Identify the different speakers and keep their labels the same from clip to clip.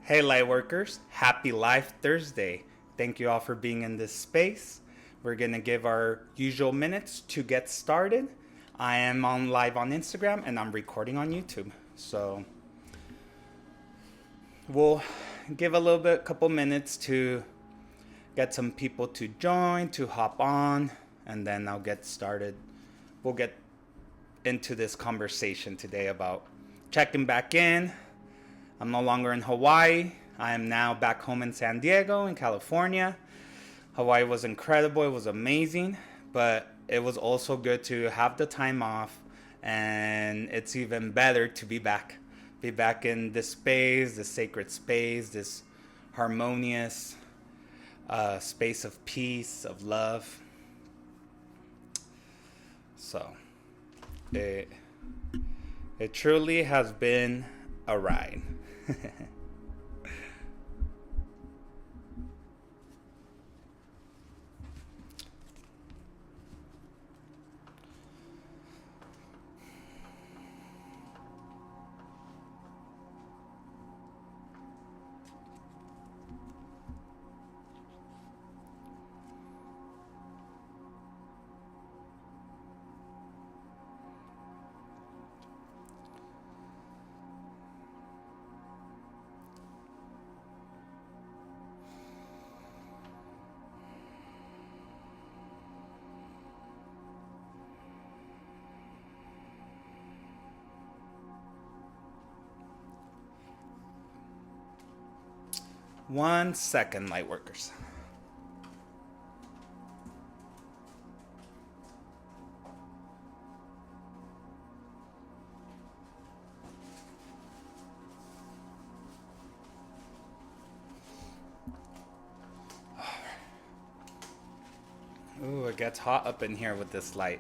Speaker 1: Hey, Lightworkers, happy Life Thursday. Thank you all for being in this space. We're going to give our usual minutes to get started. I am on live on Instagram and I'm recording on YouTube. So we'll give a little bit, couple minutes to get some people to join, to hop on, and then I'll get started. We'll get into this conversation today about checking back in. I'm no longer in Hawaii. I am now back home in San Diego, in California. Hawaii was incredible. It was amazing. But it was also good to have the time off. And it's even better to be back. Be back in this space, this sacred space, this harmonious space of peace, of love. So it truly has been a ride. One second, Lightworkers. Ooh, it gets hot up in here with this light.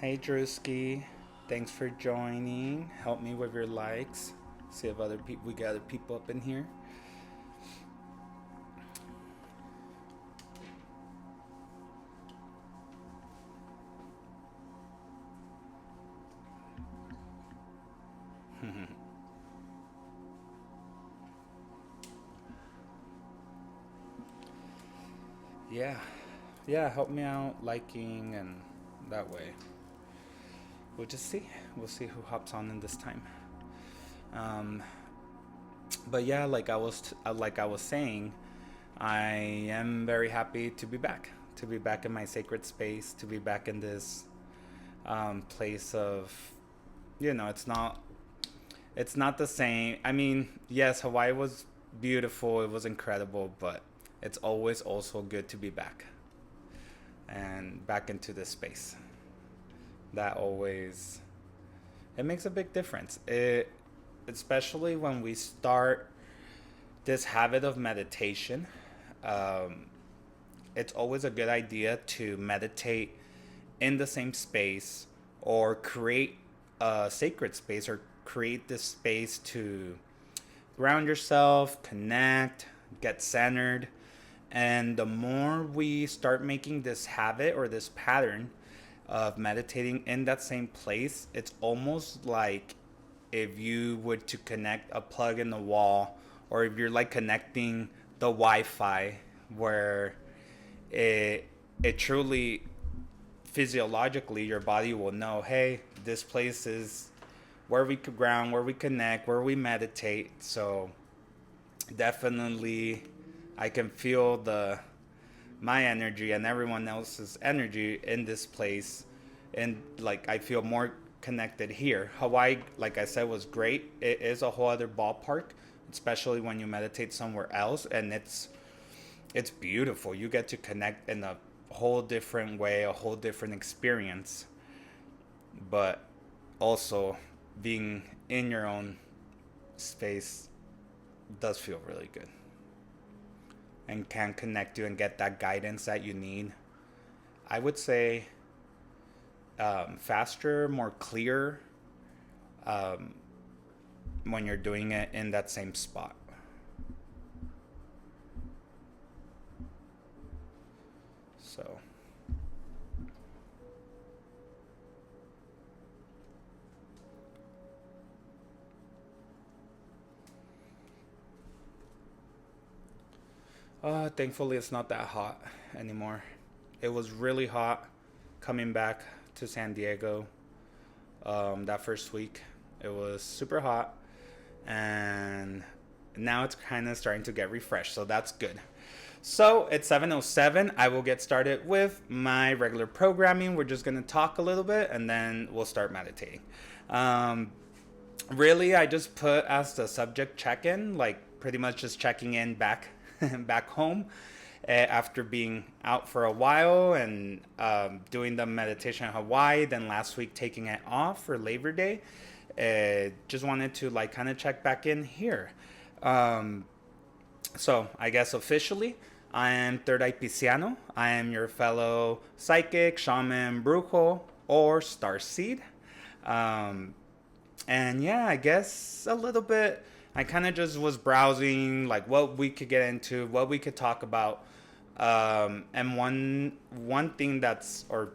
Speaker 1: Hey Drewski, thanks for joining. Help me with your likes. See if other people we got other people up in here. Yeah. Yeah, help me out liking and that way. We'll just see. We'll see who hops on in this time. Um, but yeah, like I was saying, I am very happy to be back. To be back in my sacred space. To be back in this place of, it's not the same. I mean, yes, Hawaii was beautiful. It was incredible, but it's always also good to be back and back into this space. That always it makes a big difference. It especially when we start this habit of meditation. Um, it's always a good idea to meditate in the same space or create a sacred space or create this space to ground yourself, connect, get centered. And the more we start making this habit or this pattern of meditating in that same place, it's almost like if you would to connect a plug in the wall, or if you're like connecting the Wi-Fi, where it it truly physiologically your body will know, hey, this place is where we could ground, where we connect, where we meditate. So definitely I can feel the my energy and everyone else's energy in this place, and like I feel more connected here. Hawaii, like I said, was great. It is a whole other ballpark, especially when you meditate somewhere else, and it's beautiful. You get to connect in a whole different way, a whole different experience. But also being in your own space does feel really good and can connect you and get that guidance that you need. I would say faster, more clear um, when you're doing it in that same spot. So, thankfully, it's not that hot anymore. It was really hot coming back to San Diego that first week. It was super hot, and now it's kind of starting to get refreshed, so that's good. So it's 7:07. I will get started with my regular programming. We're just gonna talk a little bit, and then we'll start meditating. Um, Really, I just put as the subject check-in, like pretty much just checking in back back home after being out for a while and doing the meditation in Hawaii. Then last week taking it off for Labor Day. Just wanted to like kind of check back in here. Um, so I guess officially, I am Third Eye Pisciano. I am your fellow psychic, shaman, brujo, or starseed. Um, and yeah, I guess a little bit. I kind of just was browsing like what we could get into, what we could talk about. And one thing that's or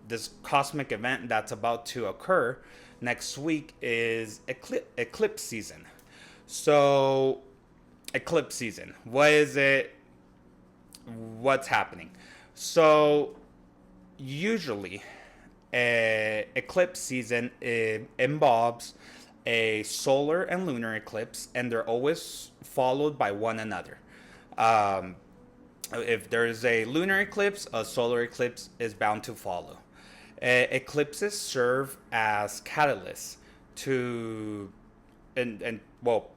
Speaker 1: this cosmic event that's about to occur next week is eclipse season. So, eclipse season. What is it? What's happening? So, usually, eclipse season involves a solar and lunar eclipse, and they're always followed by one another. Um, if there's a lunar eclipse, a solar eclipse is bound to follow. Eclipses serve as catalysts to, and well,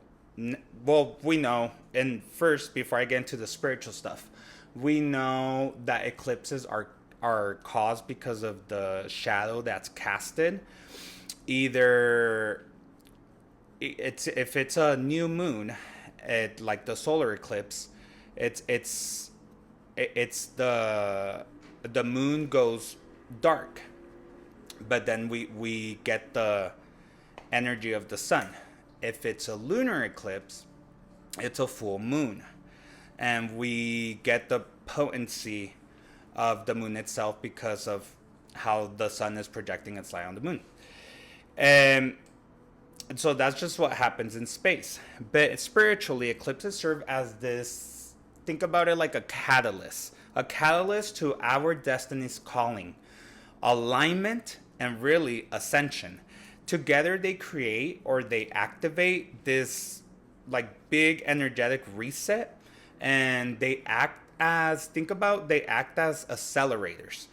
Speaker 1: well, we know, and first, before I get into the spiritual stuff, we know that eclipses are caused because of the shadow that's casted. Either it's if it's a new moon, like the solar eclipse, it's the moon goes dark, but then we get the energy of the sun. If it's a lunar eclipse, it's a full moon, and we get the potency of the moon itself because of how the sun is projecting its light on the moon. And so that's just what happens in space. But spiritually, eclipses serve as this, think about it like a catalyst to our destiny's calling, alignment, and really ascension. Together they create or they activate this like big energetic reset, and they act as, think about, they act as accelerators.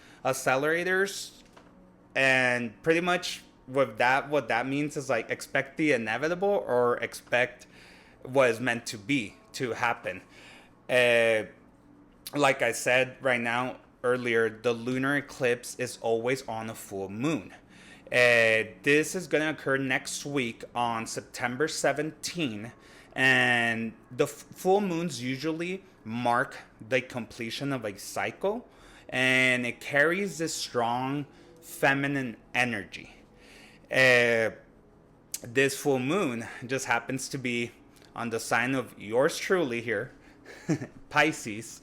Speaker 1: And pretty much with that, what that means is like expect the inevitable or expect what is meant to be to happen. uh, like I said right now earlier, the lunar eclipse is always on a full moon. This is going to occur next week on September 17, and the full moons usually mark the completion of a cycle, and it carries this strong feminine energy. Uh, this full moon just happens to be on the sign of yours truly here, Pisces.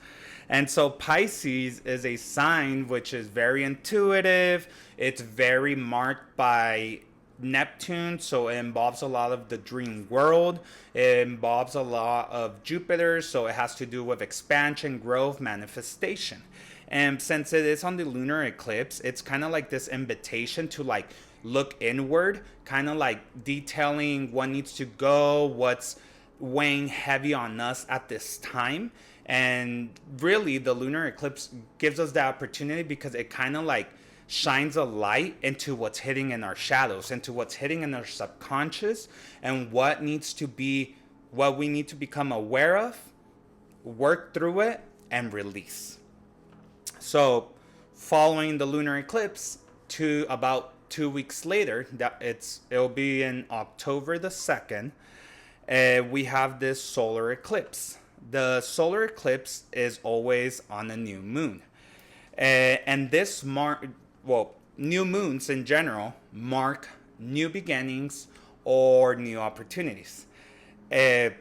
Speaker 1: And so Pisces is a sign which is very intuitive. It's very marked by Neptune, so it involves a lot of the dream world. It involves a lot of Jupiter, so it has to do with expansion, growth, manifestation. And since it is on the lunar eclipse, it's kind of like this invitation to like look inward, kind of like detailing what needs to go, what's weighing heavy on us at this time. And really, the lunar eclipse gives us the opportunity because it kind of like shines a light into what's hidden in our shadows, into what's hidden in our subconscious, and what we need to become aware of, work through it, and release. So, following the lunar eclipse, to about 2 weeks later, it'll be in October the 2nd, we have this solar eclipse. The solar eclipse is always on a new moon. And new moons in general mark new beginnings or new opportunities. And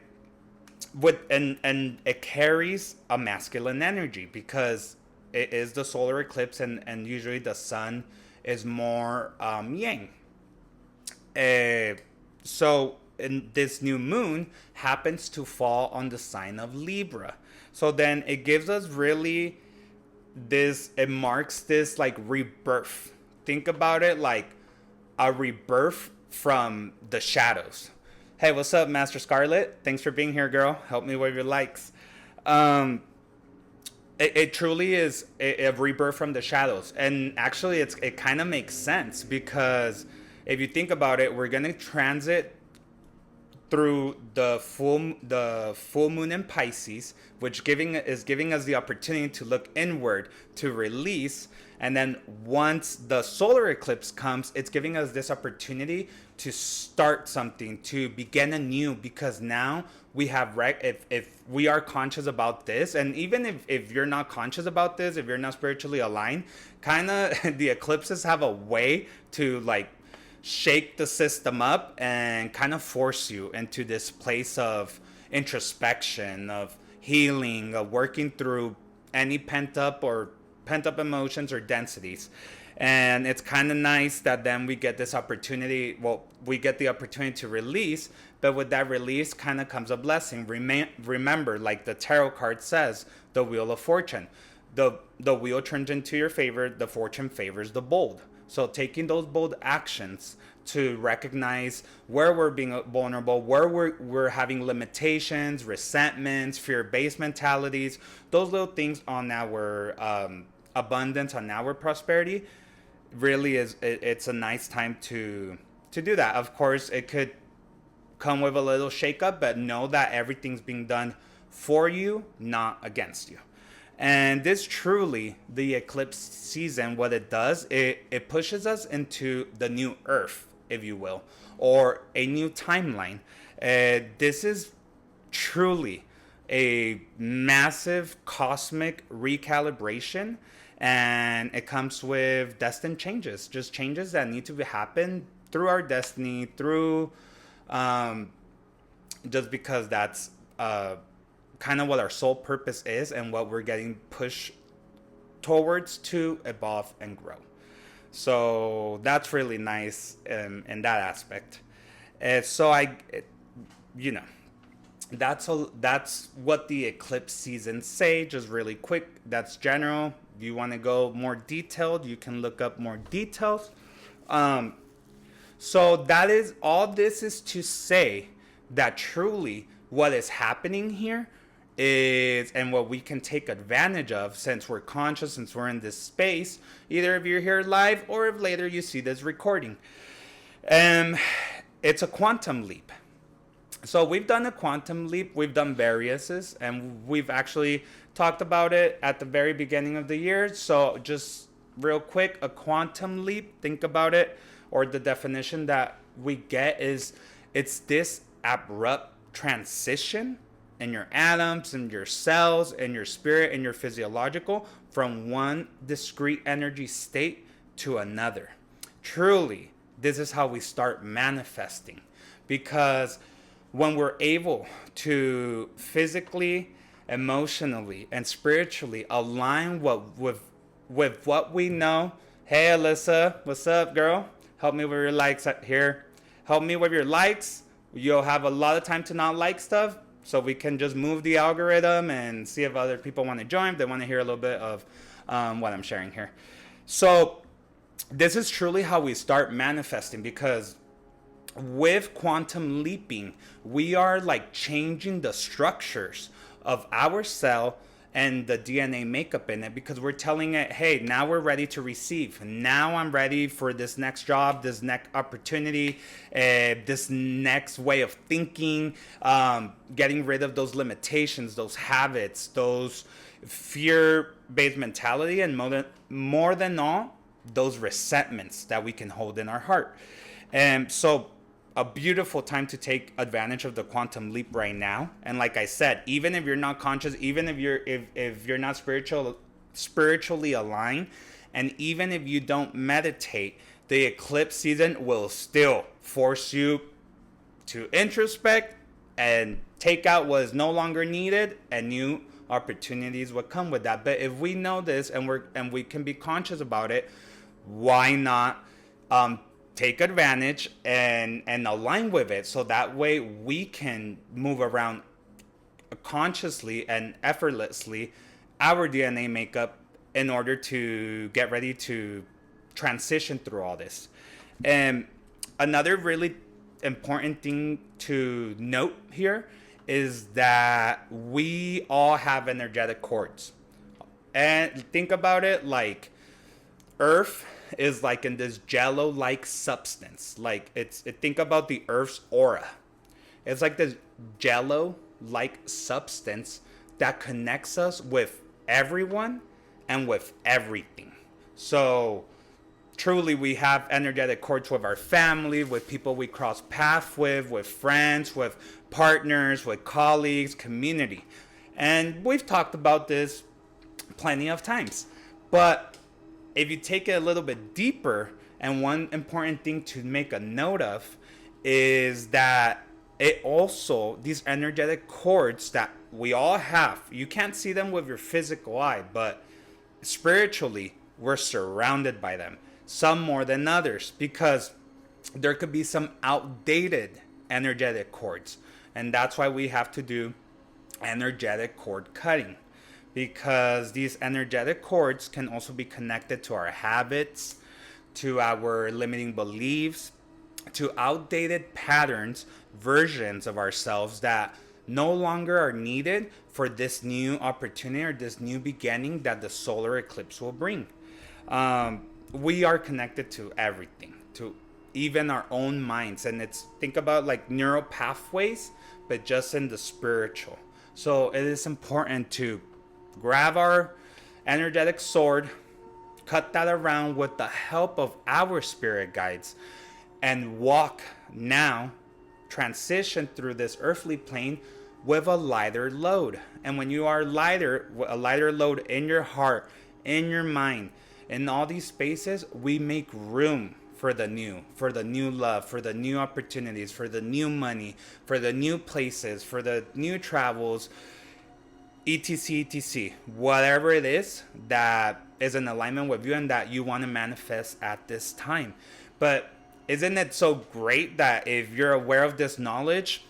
Speaker 1: it carries a masculine energy because it is the solar eclipse, and usually the sun is more yang. So and this new moon happens to fall on the sign of Libra. So then it gives us really it marks this like rebirth. Think about it like a rebirth from the shadows. Hey, what's up, Master Scarlet? Thanks for being here, girl. Help me with your likes. It truly is a rebirth from the shadows. And actually, it kind of makes sense because if you think about it, we're going to transit through the full moon in Pisces, which is giving us the opportunity to look inward, to release. And then once the solar eclipse comes, it's giving us this opportunity to start something, to begin anew, because now we have, if we are conscious about this, and even if you're not conscious about this, if you're not spiritually aligned, kind of the eclipses have a way to like shake the system up and kind of force you into this place of introspection, of healing, of working through any pent up emotions or densities. And it's kind of nice that then we get this opportunity. Well, we get the opportunity to release, but with that release kind of comes a blessing. Remember, like the tarot card says, the wheel of fortune. The wheel turns into your favor, the fortune favors the bold. So taking those bold actions to recognize where we're being vulnerable, where we're having limitations, resentments, fear-based mentalities, those little things on our abundance, on our prosperity, really it's a nice time to do that. Of course, it could come with a little shakeup, but know that everything's being done for you, not against you. And this truly, the eclipse season, what it does, it pushes us into the new earth, if you will, or a new timeline. This is truly a massive cosmic recalibration, and it comes with destined changes, just changes that need to happen through our destiny, through just because that's kind of what our sole purpose is and what we're getting pushed towards to evolve and grow. So that's really nice in that aspect. That's what the eclipse seasons say, just really quick. That's general. If you want to go more detailed, you can look up more details. So that is all. This is to say that truly what is happening here is, and what we can take advantage of, since we're conscious, since we're in this space, either if you're here live or if later you see this recording, it's a quantum leap. So we've done a quantum leap, we've done variouses, and we've actually talked about it at the very beginning of the year. So just real quick, a quantum leap, think about it, or the definition that we get is, it's this abrupt transition in your atoms, in your cells, in your spirit, in your physiological, from one discrete energy state to another. Truly, this is how we start manifesting, because when we're able to physically, emotionally, and spiritually align with what we know. Hey, Alyssa, what's up, girl? Help me with your likes here. Help me with your likes. You'll have a lot of time to not like stuff, so we can just move the algorithm and see if other people want to join, if they want to hear a little bit of what I'm sharing here. So this is truly how we start manifesting, because with quantum leaping, we are like changing the structures of our cell and the DNA makeup in it, because we're telling it, hey, now we're ready to receive. Now I'm ready for this next job, this next opportunity, this next way of thinking, getting rid of those limitations, those habits, those fear-based mentality, and more than all, those resentments that we can hold in our heart. And so a beautiful time to take advantage of the quantum leap right now. And like I said, even if you're not conscious, even if you're not spiritually aligned, and even if you don't meditate, the eclipse season will still force you to introspect and take out what is no longer needed, and new opportunities will come with that. But if we know this and we can be conscious about it, why not take advantage and align with it, so that way we can move around consciously and effortlessly our DNA makeup in order to get ready to transition through all this. And another really important thing to note here is that we all have energetic cords. And think about it like Earth is like in this jello-like substance. Like think about the Earth's aura. It's like this jello-like substance that connects us with everyone and with everything. So truly we have energetic cords with our family, with people we cross paths with friends, with partners, with colleagues, community. And we've talked about this plenty of times. But if you take it a little bit deeper, and one important thing to make a note of is that it also, these energetic cords that we all have, you can't see them with your physical eye, but spiritually, we're surrounded by them. Some more than others, because there could be some outdated energetic cords. And that's why we have to do energetic cord cutting, because these energetic cords can also be connected to our habits, to our limiting beliefs, to outdated patterns, versions of ourselves that no longer are needed for this new opportunity or this new beginning that the solar eclipse will bring. We are connected to everything, to even our own minds. And think about like neural pathways, but just in the spiritual. So it is important to grab our energetic sword, cut that around with the help of our spirit guides, and walk now, transition through this earthly plane with a lighter load. And when you are lighter, a lighter load in your heart, in your mind, in all these spaces, we make room for the new love, for the new opportunities, for the new money, for the new places, for the new travels, etc, whatever it is that is in alignment with you and that you want to manifest at this time. But isn't it so great that if you're aware of this knowledge,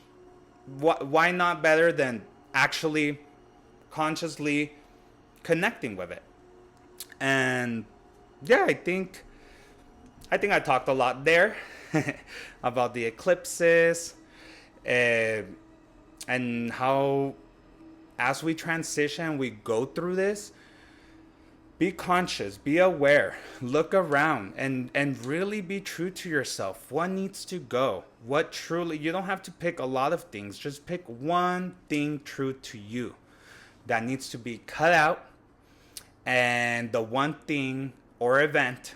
Speaker 1: why not better than actually consciously connecting with it? And yeah, I think I talked a lot there about the eclipses, and how as we transition, we go through this, be conscious, be aware, look around, and really be true to yourself. What needs to go? What truly, you don't have to pick a lot of things. Just pick one thing true to you that needs to be cut out, and the one thing or event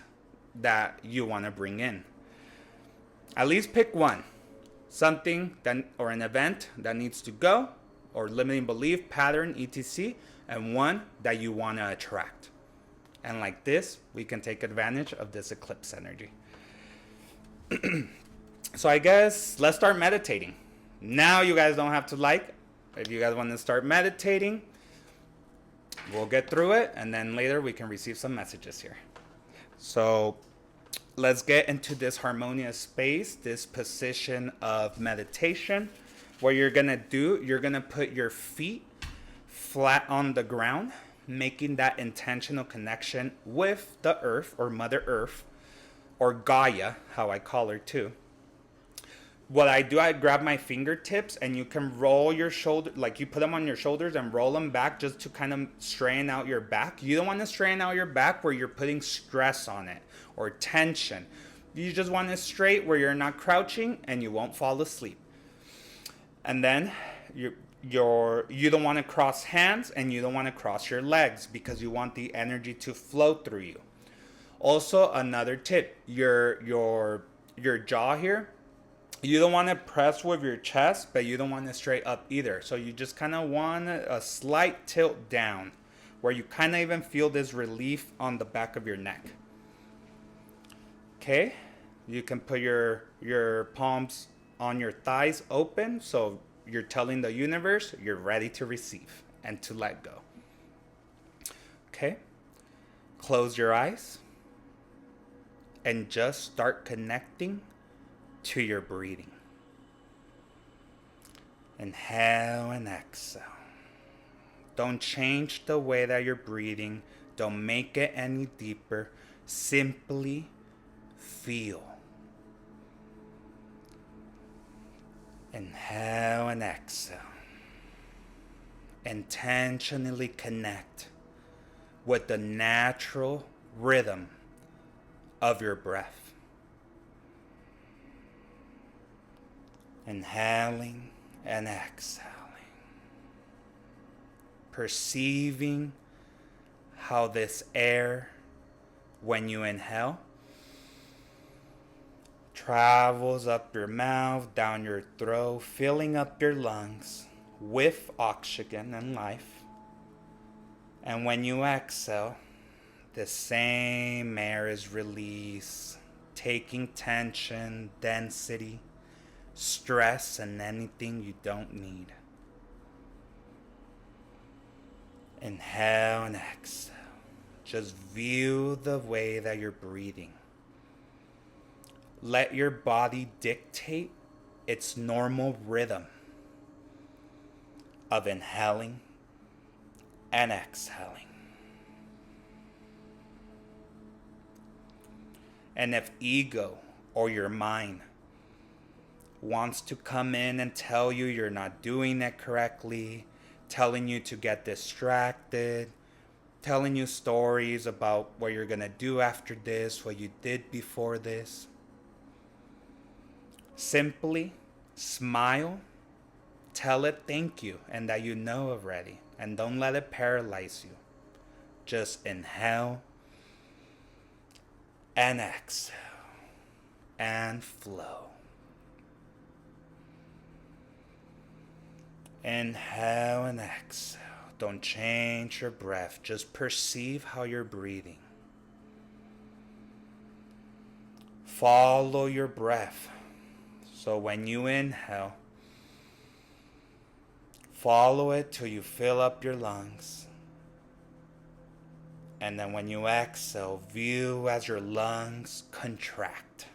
Speaker 1: that you want to bring in. At least pick one. Something that, or an event that needs to go, or limiting belief, pattern, etc, and one that you want to attract. And like this, we can take advantage of this eclipse energy. So I guess let's start meditating. Now you guys don't have to like. If you guys want to start meditating, we'll get through it, and then later we can receive some messages here. So let's get into this harmonious space, this position of meditation. What you're going to do, you're going to put your feet flat on the ground, making that intentional connection with the earth, or Mother Earth, or Gaia, how I call her too. What I do, I grab my fingertips and you can roll your shoulder, like you put them on your shoulders and roll them back just to kind of straighten out your back. You don't want to straighten out your back where you're putting stress on it or tension. You just want it straight where you're not crouching and you won't fall asleep. And then you don't want to cross hands and you don't want to cross your legs because you want the energy to flow through you. Also, another tip, your jaw here, you don't want to press with your chest, but you don't want to straight up either. So you just kind of want a slight tilt down where you kind of even feel this relief on the back of your neck. Okay, you can put your palms on your thighs open, so you're telling the universe you're ready to receive and to let go. Okay, close your eyes and just start connecting to your breathing. Inhale and exhale. Don't change the way that you're breathing. Don't make it any deeper. Simply feel. Inhale and exhale. Intentionally connect with the natural rhythm of your breath. Inhaling and exhaling. Perceiving how this air, when you inhale, travels up your mouth, down your throat, filling up your lungs with oxygen and life. And when you exhale, the same air is released, taking tension, density, stress, and anything you don't need. Inhale and exhale. Just view the way that you're breathing. Let your body dictate its normal rhythm of inhaling and exhaling. And if ego or your mind wants to come in and tell you you're not doing it correctly, telling you to get distracted, telling you stories about what you're going to do after this, what you did before this, simply smile, tell it thank you and that you know already, and don't let it paralyze you. Just inhale and exhale and flow. Inhale and exhale. Don't change your breath. Just perceive how you're breathing. Follow your breath. So when you inhale, follow it till you fill up your lungs. And then when you exhale, view as your lungs contract.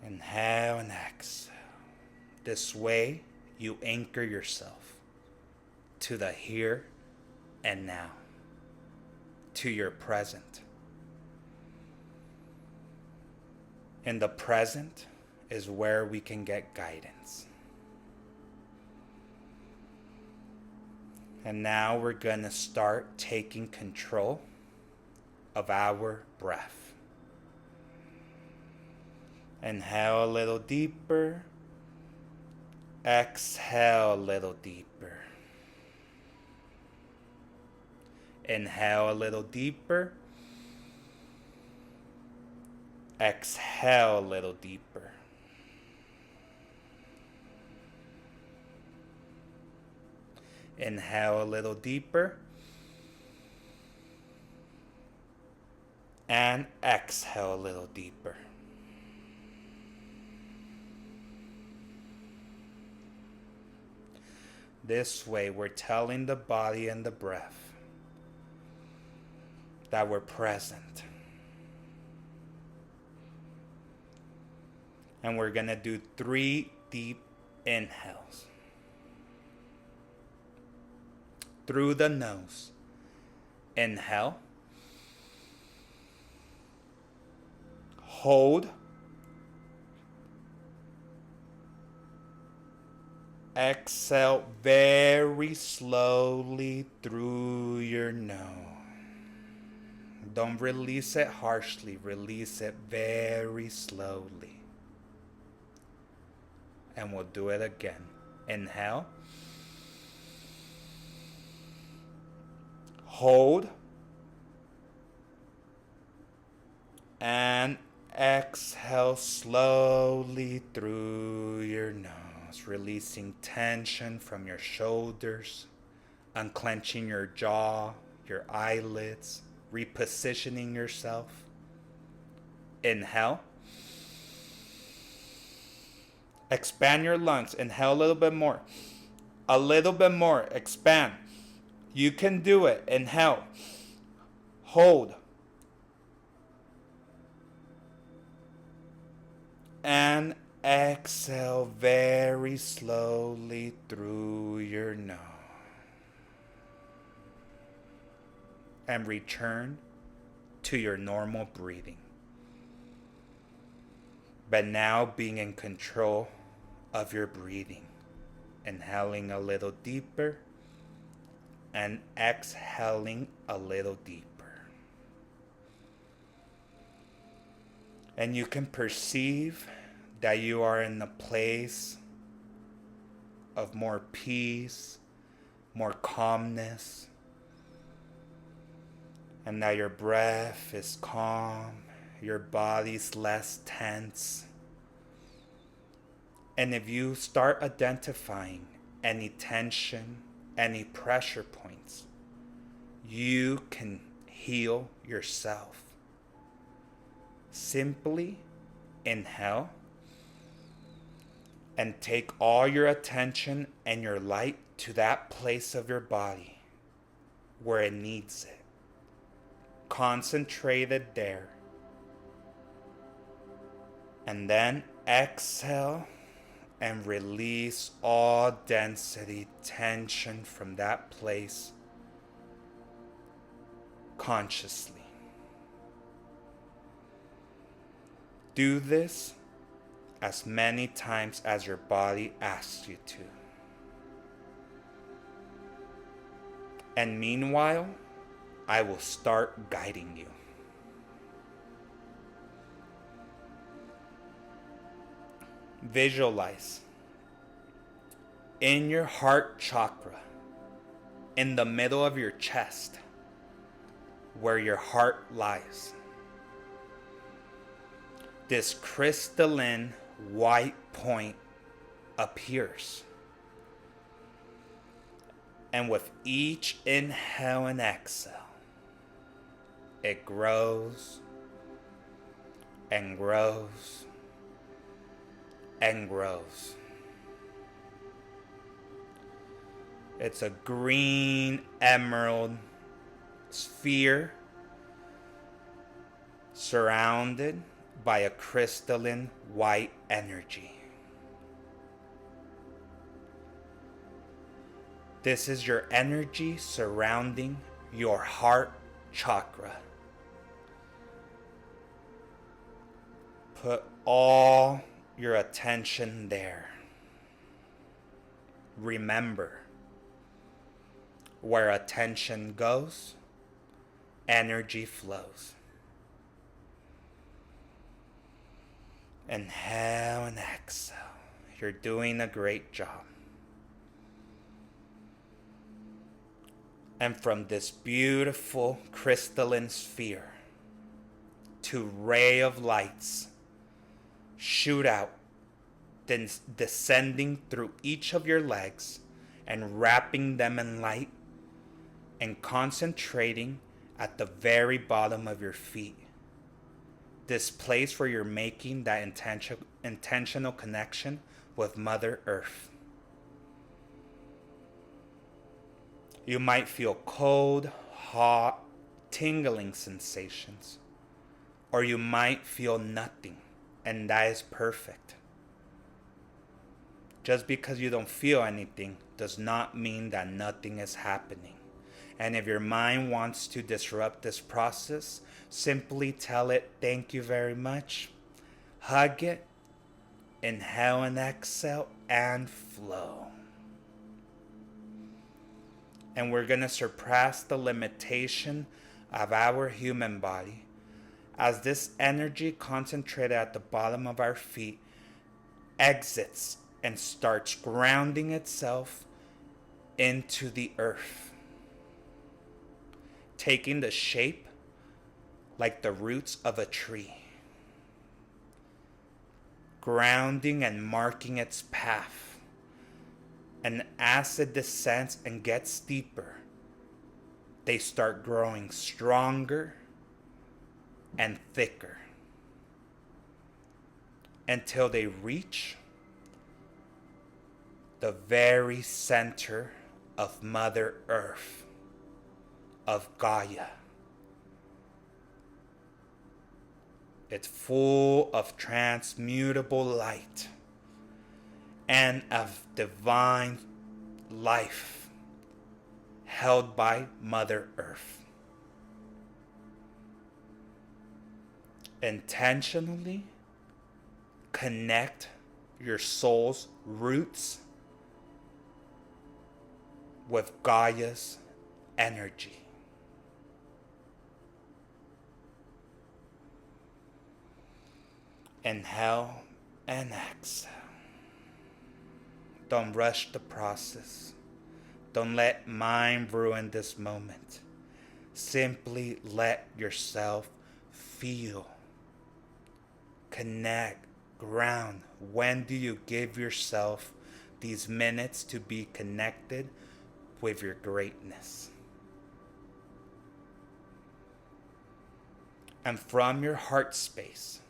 Speaker 1: Inhale and exhale. This way, you anchor yourself to the here and now, to your present. In the present is where we can get guidance. And now we're going to start taking control of our breath. Inhale a little deeper. Exhale a little deeper. Inhale a little deeper. Exhale a little deeper. Inhale a little deeper. And exhale a little deeper. This way, we're telling the body and the breath that we're present. And we're going to do 3 deep inhales. Through the nose. Inhale. Hold. Exhale very slowly through your nose. Don't release it harshly. Release it very slowly. And we'll do it again. Inhale. Hold. And exhale slowly through your nose, releasing tension from your shoulders, unclenching your jaw, your eyelids, repositioning yourself. Inhale. Expand your lungs. Inhale a little bit more. A little bit more. Expand. You can do it. Inhale. Hold. And exhale very slowly through your nose. And return to your normal breathing. But now being in control of your breathing. Inhaling a little deeper and exhaling a little deeper. And you can perceive that you are in a place of more peace, more calmness, and that your breath is calm, your body's less tense. And if you start identifying any tension, any pressure points, you can heal yourself. Simply inhale and take all your attention and your light to that place of your body where it needs it. Concentrate it there. And then exhale and release all density, tension from that place consciously. Do this as many times as your body asks you to. And meanwhile, I will start guiding you. Visualize in your heart chakra, in the middle of your chest, where your heart lies. This crystalline white point appears. And with each inhale and exhale, it grows and grows and grows. It's a green emerald sphere surrounded by a crystalline white energy. This is your energy surrounding your heart chakra. Put all your attention there. Remember, where attention goes, energy flows. Inhale and exhale. You're doing a great job. And from this beautiful crystalline sphere, two ray of lights shoot out, then descending through each of your legs and wrapping them in light and concentrating at the very bottom of your feet. This place where you're making that intentional connection with Mother Earth. You might feel cold, hot, tingling sensations, or you might feel nothing, and that is perfect. Just because you don't feel anything does not mean that nothing is happening. And if your mind wants to disrupt this process, simply tell it thank you very much. Hug it. Inhale and exhale and flow. And we're going to surpass the limitation of our human body as this energy concentrated at the bottom of our feet exits and starts grounding itself into the earth, taking the shape like the roots of a tree, grounding and marking its path. And as it descends and gets deeper, they start growing stronger and thicker until they reach the very center of Mother Earth, of Gaia. It's full of transmutable light and of divine life held by Mother Earth. Intentionally connect your soul's roots with Gaia's energy. Inhale and exhale. Don't rush the process. Don't let mind ruin this moment. Simply let yourself feel, connect, ground. When do you give yourself these minutes to be connected with your greatness? And from your heart space,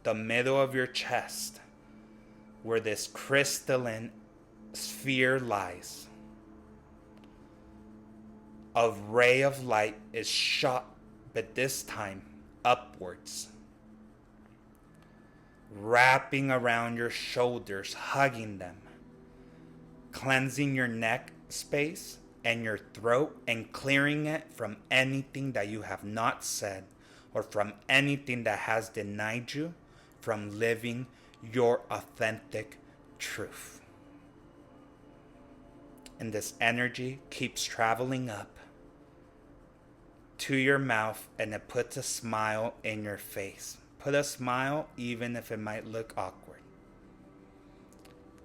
Speaker 1: the middle of your chest, where this crystalline sphere lies, a ray of light is shot, but this time upwards, wrapping around your shoulders, hugging them, cleansing your neck space and your throat, and clearing it from anything that you have not said or from anything that has denied you from living your authentic truth. And this energy keeps traveling up to your mouth, and it puts a smile in your face. Put a smile even if it might look awkward.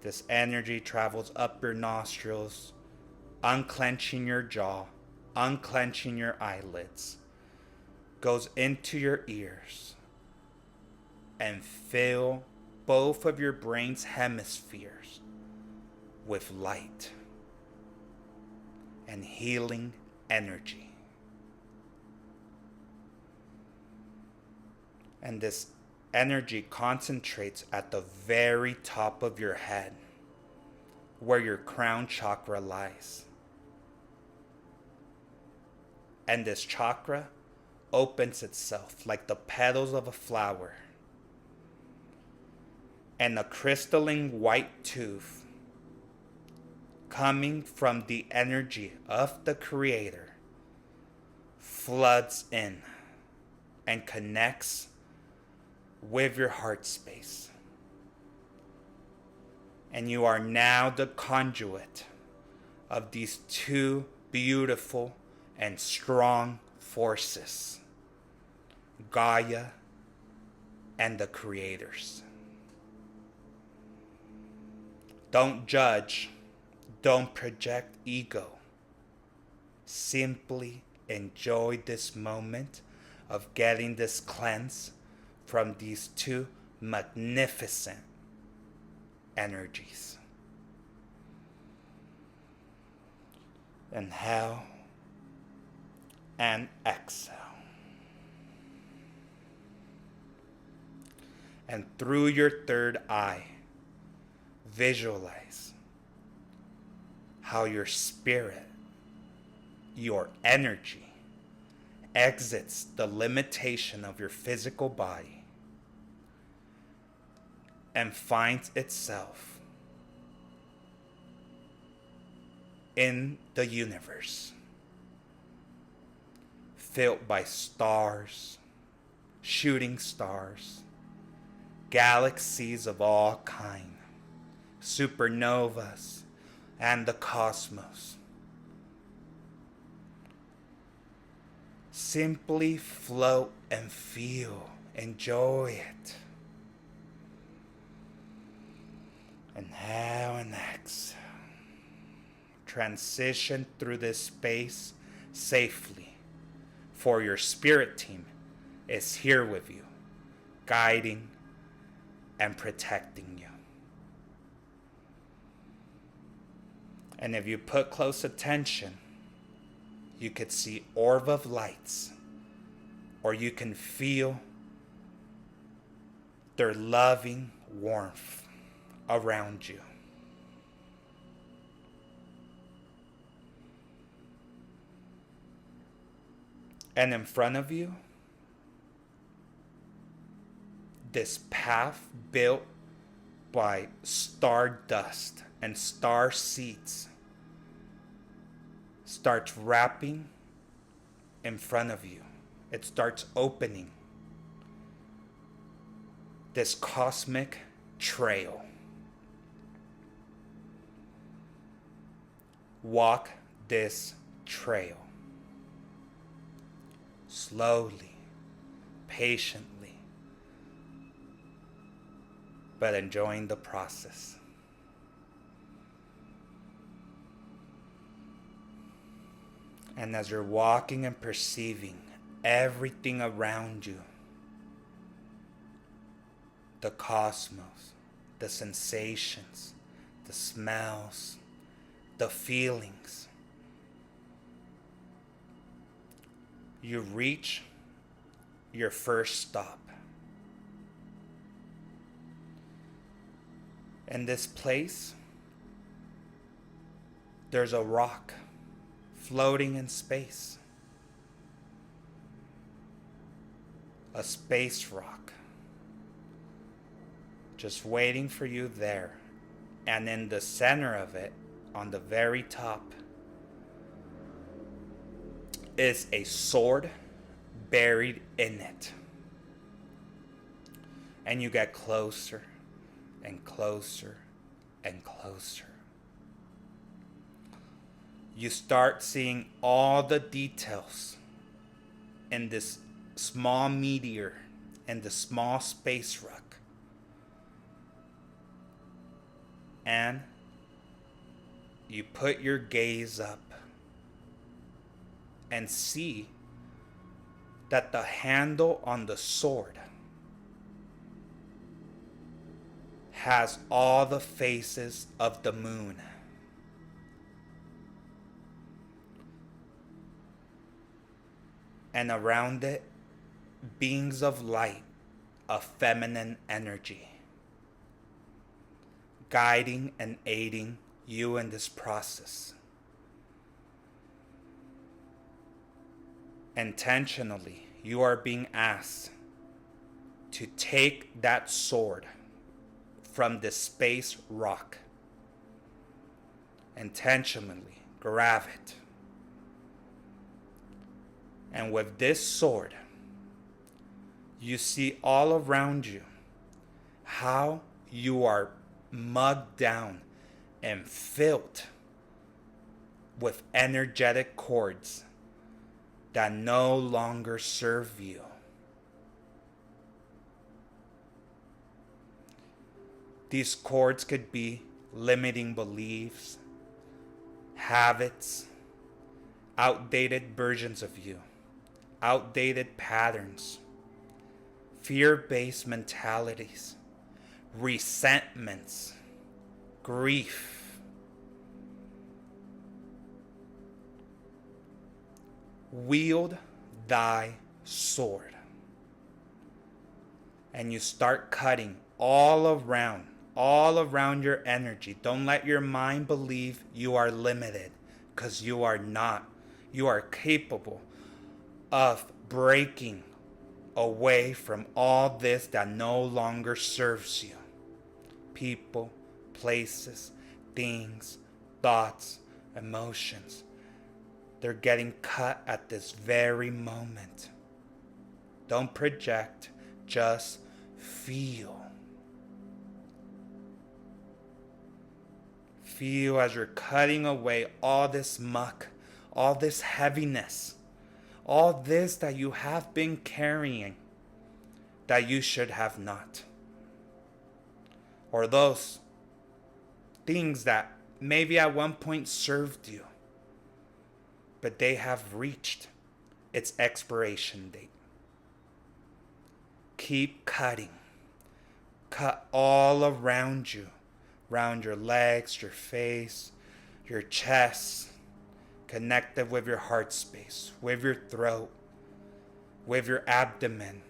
Speaker 1: This energy travels up your nostrils, unclenching your jaw, unclenching your eyelids, goes into your ears, and fill both of your brain's hemispheres with light and healing energy. And this energy concentrates at the very top of your head, where your crown chakra lies. And this chakra opens itself like the petals of a flower, and a crystalline white tooth coming from the energy of the Creator floods in and connects with your heart space. And you are now the conduit of these two beautiful and strong forces, Gaia and the Creators. Don't judge. Don't project ego. Simply enjoy this moment of getting this cleanse from these two magnificent energies. Inhale and exhale. And through your third eye, visualize how your spirit, your energy, exits the limitation of your physical body and finds itself in the universe, filled by stars, shooting stars, galaxies of all kind, supernovas, and the cosmos. Simply float and feel. Enjoy it. Inhale and exhale. Transition through this space safely, for your spirit team is here with you, guiding and protecting you. And if you put close attention, you could see orb of lights, or you can feel their loving warmth around you. And in front of you, this path built by star dust and star seeds starts wrapping in front of you. It starts opening this cosmic trail. Walk this trail slowly, patiently, but enjoying the process. And as you're walking and perceiving everything around you, the cosmos, the sensations, the smells, the feelings, you reach your first stop. In this place, there's a rock floating in space. A space rock. Just waiting for you there. And in the center of it, on the very top, is a sword buried in it. And you get closer and closer and closer. You start seeing all the details in this small meteor and the small space rock. And you put your gaze up and see that the handle on the sword has all the faces of the moon. And around it, beings of light, of feminine energy, guiding and aiding you in this process. Intentionally, you are being asked to take that sword from the space rock. Intentionally grab it. And with this sword, you see all around you how you are mugged down and filled with energetic cords that no longer serve you. These cords could be limiting beliefs, habits, outdated versions of you, outdated patterns, fear-based mentalities, resentments, grief. Wield thy sword. And you start cutting all around your energy. Don't let your mind believe you are limited, because you are not. You are capable of breaking away from all this that no longer serves you. People, places, things, thoughts, emotions. They're getting cut at this very moment. Don't project, just feel. Feel as you're cutting away all this muck, all this heaviness, all this that you have been carrying that you should have not. Or those things that maybe at one point served you, but they have reached its expiration date. Keep cutting. Cut all around you, around your legs, your face, your chest, connected with your heart space, with your throat, with your abdomen,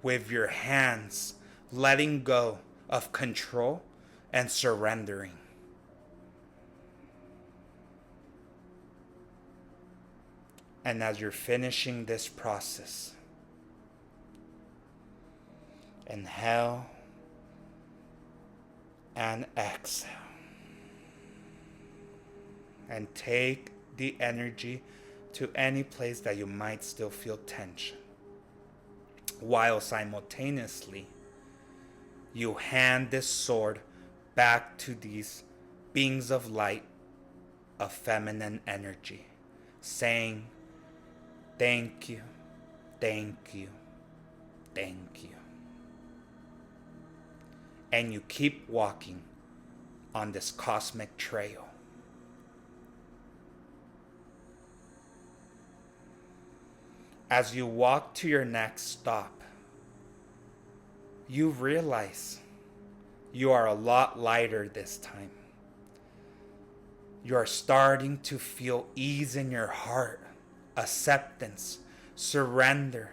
Speaker 1: with your hands, letting go of control and surrendering. And as you're finishing this process, inhale and exhale. And take the energy to any place that you might still feel tension, while simultaneously you hand this sword back to these beings of light, of feminine energy, saying, thank you, thank you, thank you. And you keep walking on this cosmic trail. As you walk to your next stop, you realize you are a lot lighter this time. You are starting to feel ease in your heart, acceptance, surrender,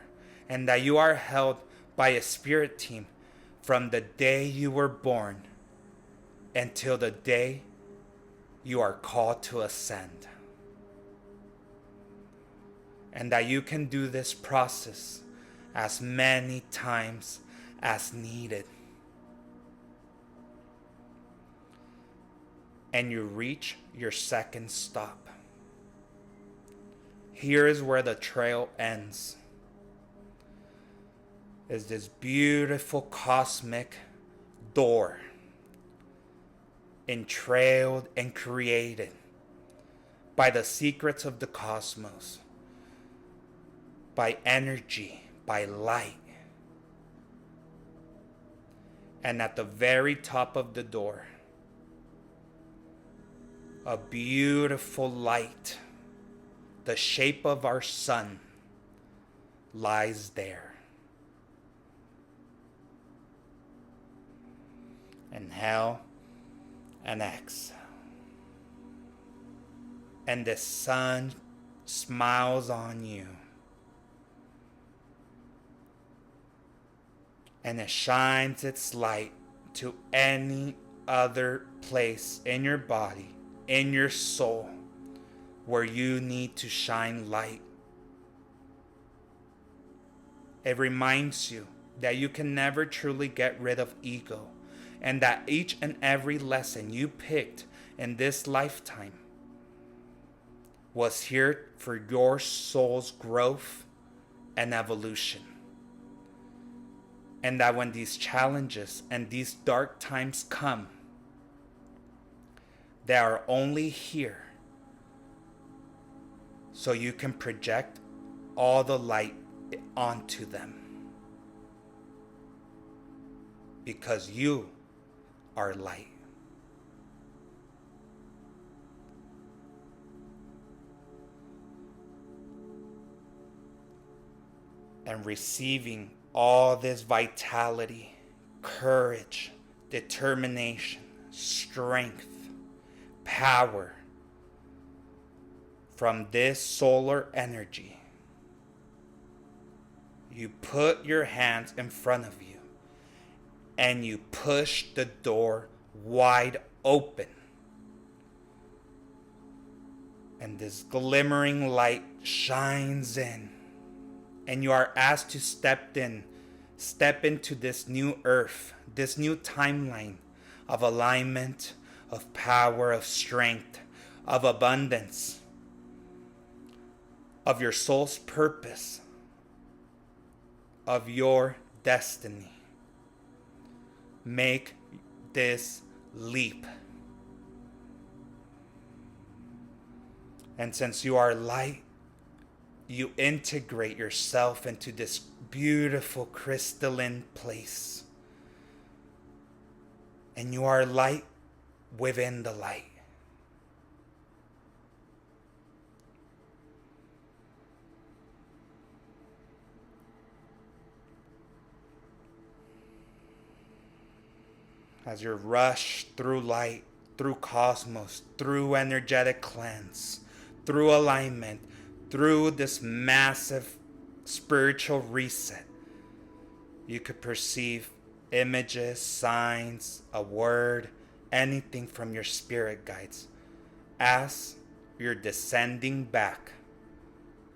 Speaker 1: and that you are held by a spirit team from the day you were born until the day you are called to ascend. And that you can do this process as many times as needed. And you reach your second stop. Here is where the trail ends. Is this beautiful cosmic door, entrailed and created by the secrets of the cosmos, by energy, by light. And at the very top of the door, a beautiful light, the shape of our sun, lies there. Inhale and exhale. And the sun smiles on you. And it shines its light to any other place in your body, in your soul, where you need to shine light. It reminds you that you can never truly get rid of ego, and that each and every lesson you picked in this lifetime was here for your soul's growth and evolution. And that when these challenges and these dark times come, they are only here so you can project all the light onto them. Because you are light. And receiving all this vitality, courage, determination, strength, power from this solar energy, you put your hands in front of you and you push the door wide open. And this glimmering light shines in. And you are asked to step into this new earth, this new timeline of alignment, of power, of strength, of abundance, of your soul's purpose, of your destiny. Make this leap. And since you are light, you integrate yourself into this beautiful crystalline place. And you are light within the light. As you rush through light, through cosmos, through energetic cleanse, through alignment, through this massive spiritual reset, you could perceive images, signs, a word, anything from your spirit guides as you're descending back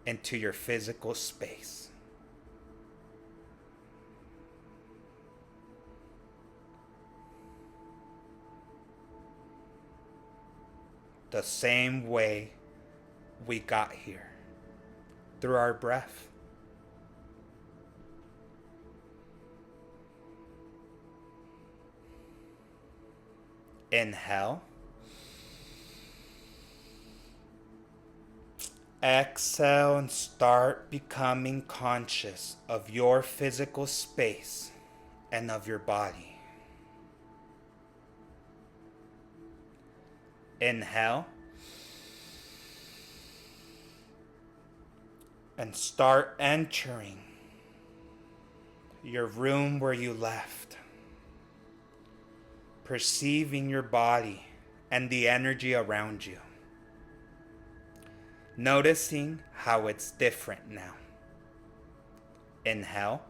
Speaker 1: into your physical space. The same way we got here, through our breath. Inhale. Exhale and start becoming conscious of your physical space and of your body. Inhale. And start entering your room where you left. Perceiving your body and the energy around you. Noticing how it's different now. Inhale.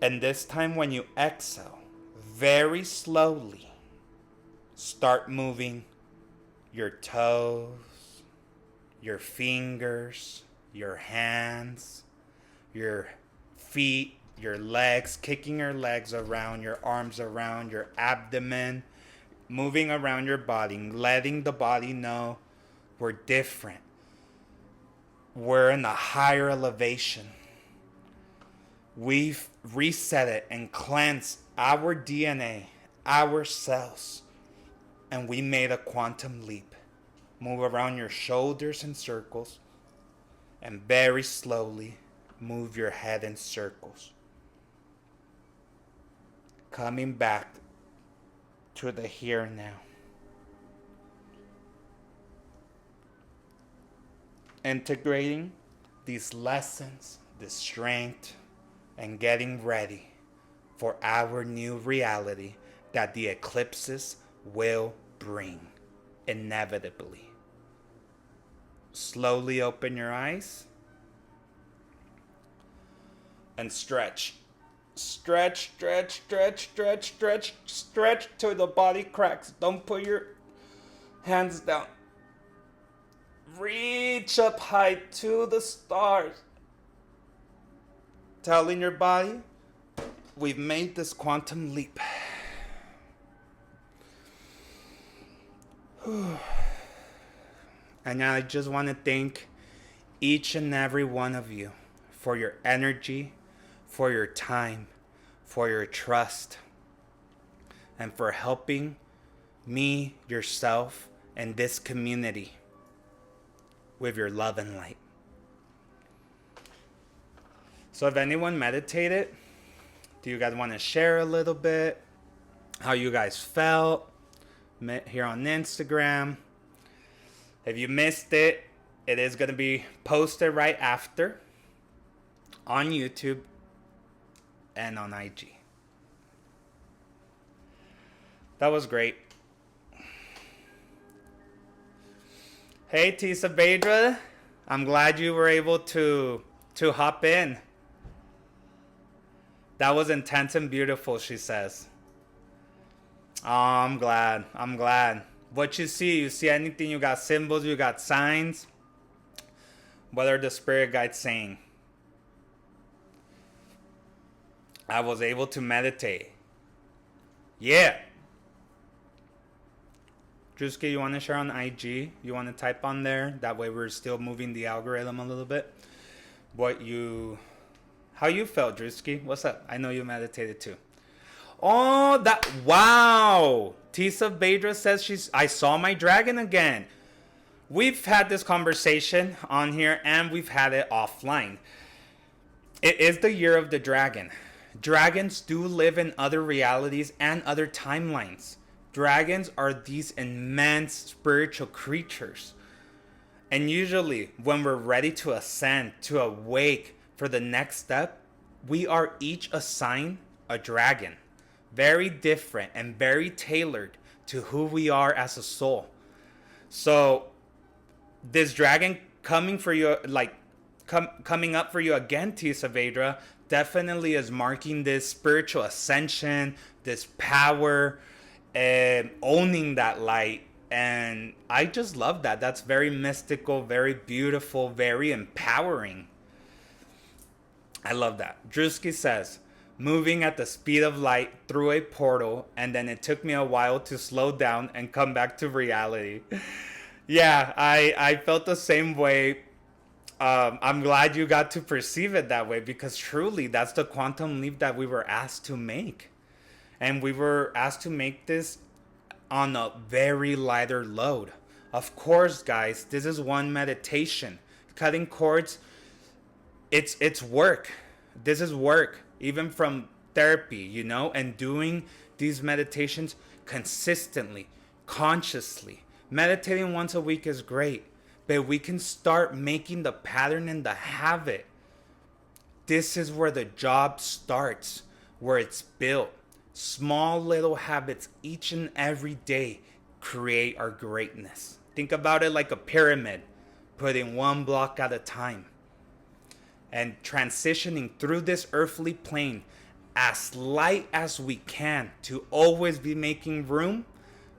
Speaker 1: And this time when you exhale, very slowly start moving your toes, your fingers, your hands, your feet, your legs, kicking your legs around, your arms around, your abdomen, moving around your body, letting the body know we're different. We're in a higher elevation. We've reset it and cleansed our DNA, our cells, and we made a quantum leap. Move around your shoulders in circles, and very slowly move your head in circles. Coming back to the here and now. Integrating these lessons, this strength, and getting ready for our new reality that the eclipses will bring, inevitably. Slowly open your eyes and stretch. Stretch, stretch, stretch, stretch, stretch, stretch till the body cracks. Don't put your hands down. Reach up high to the stars. Telling your body, we've made this quantum leap. And I just want to thank each and every one of you for your energy, for your time, for your trust, and for helping me, yourself, and this community with your love and light. So if anyone meditated, do you guys want to share a little bit how you guys felt here on Instagram? If you missed it, it is going to be posted right after on YouTube and on IG. That was great. Hey, Tisa Vedra, I'm glad you were able to hop in. That was intense and beautiful, she says. Oh, I'm glad. What you see anything, you got symbols, you got signs. What are the spirit guides saying? I was able to meditate. Yeah. Drewski, you want to share on IG? You want to type on there? That way we're still moving the algorithm a little bit. How you felt, Drewski? What's up? I know you meditated too. Oh, wow. Tisa Bedra says I saw my dragon again. We've had this conversation on here and we've had it offline. It is the year of the dragon. Dragons do live in other realities and other timelines. Dragons are these immense spiritual creatures. And usually, when we're ready to ascend, to awake for the next step, we are each assigned a dragon. Very different and very tailored to who we are as a soul. So, this dragon coming for you, coming up for you again, Tisa Vedra, definitely is marking this spiritual ascension, this power, and owning that light. And I just love that. That's very mystical, very beautiful, very empowering. I love that. Drewski says, moving at the speed of light through a portal, and then it took me a while to slow down and come back to reality. Yeah, I felt the same way. I'm glad you got to perceive it that way, because truly that's the quantum leap that we were asked to make. And we were asked to make this on a very lighter load. Of course, guys, this is one meditation. Cutting cords, it's work. This is work, even from therapy, and doing these meditations consistently, consciously. Meditating once a week is great, but we can start making the pattern and the habit. This is where the job starts, where it's built. Small little habits each and every day create our greatness. Think about it like a pyramid, putting one block at a time and transitioning through this earthly plane as light as we can to always be making room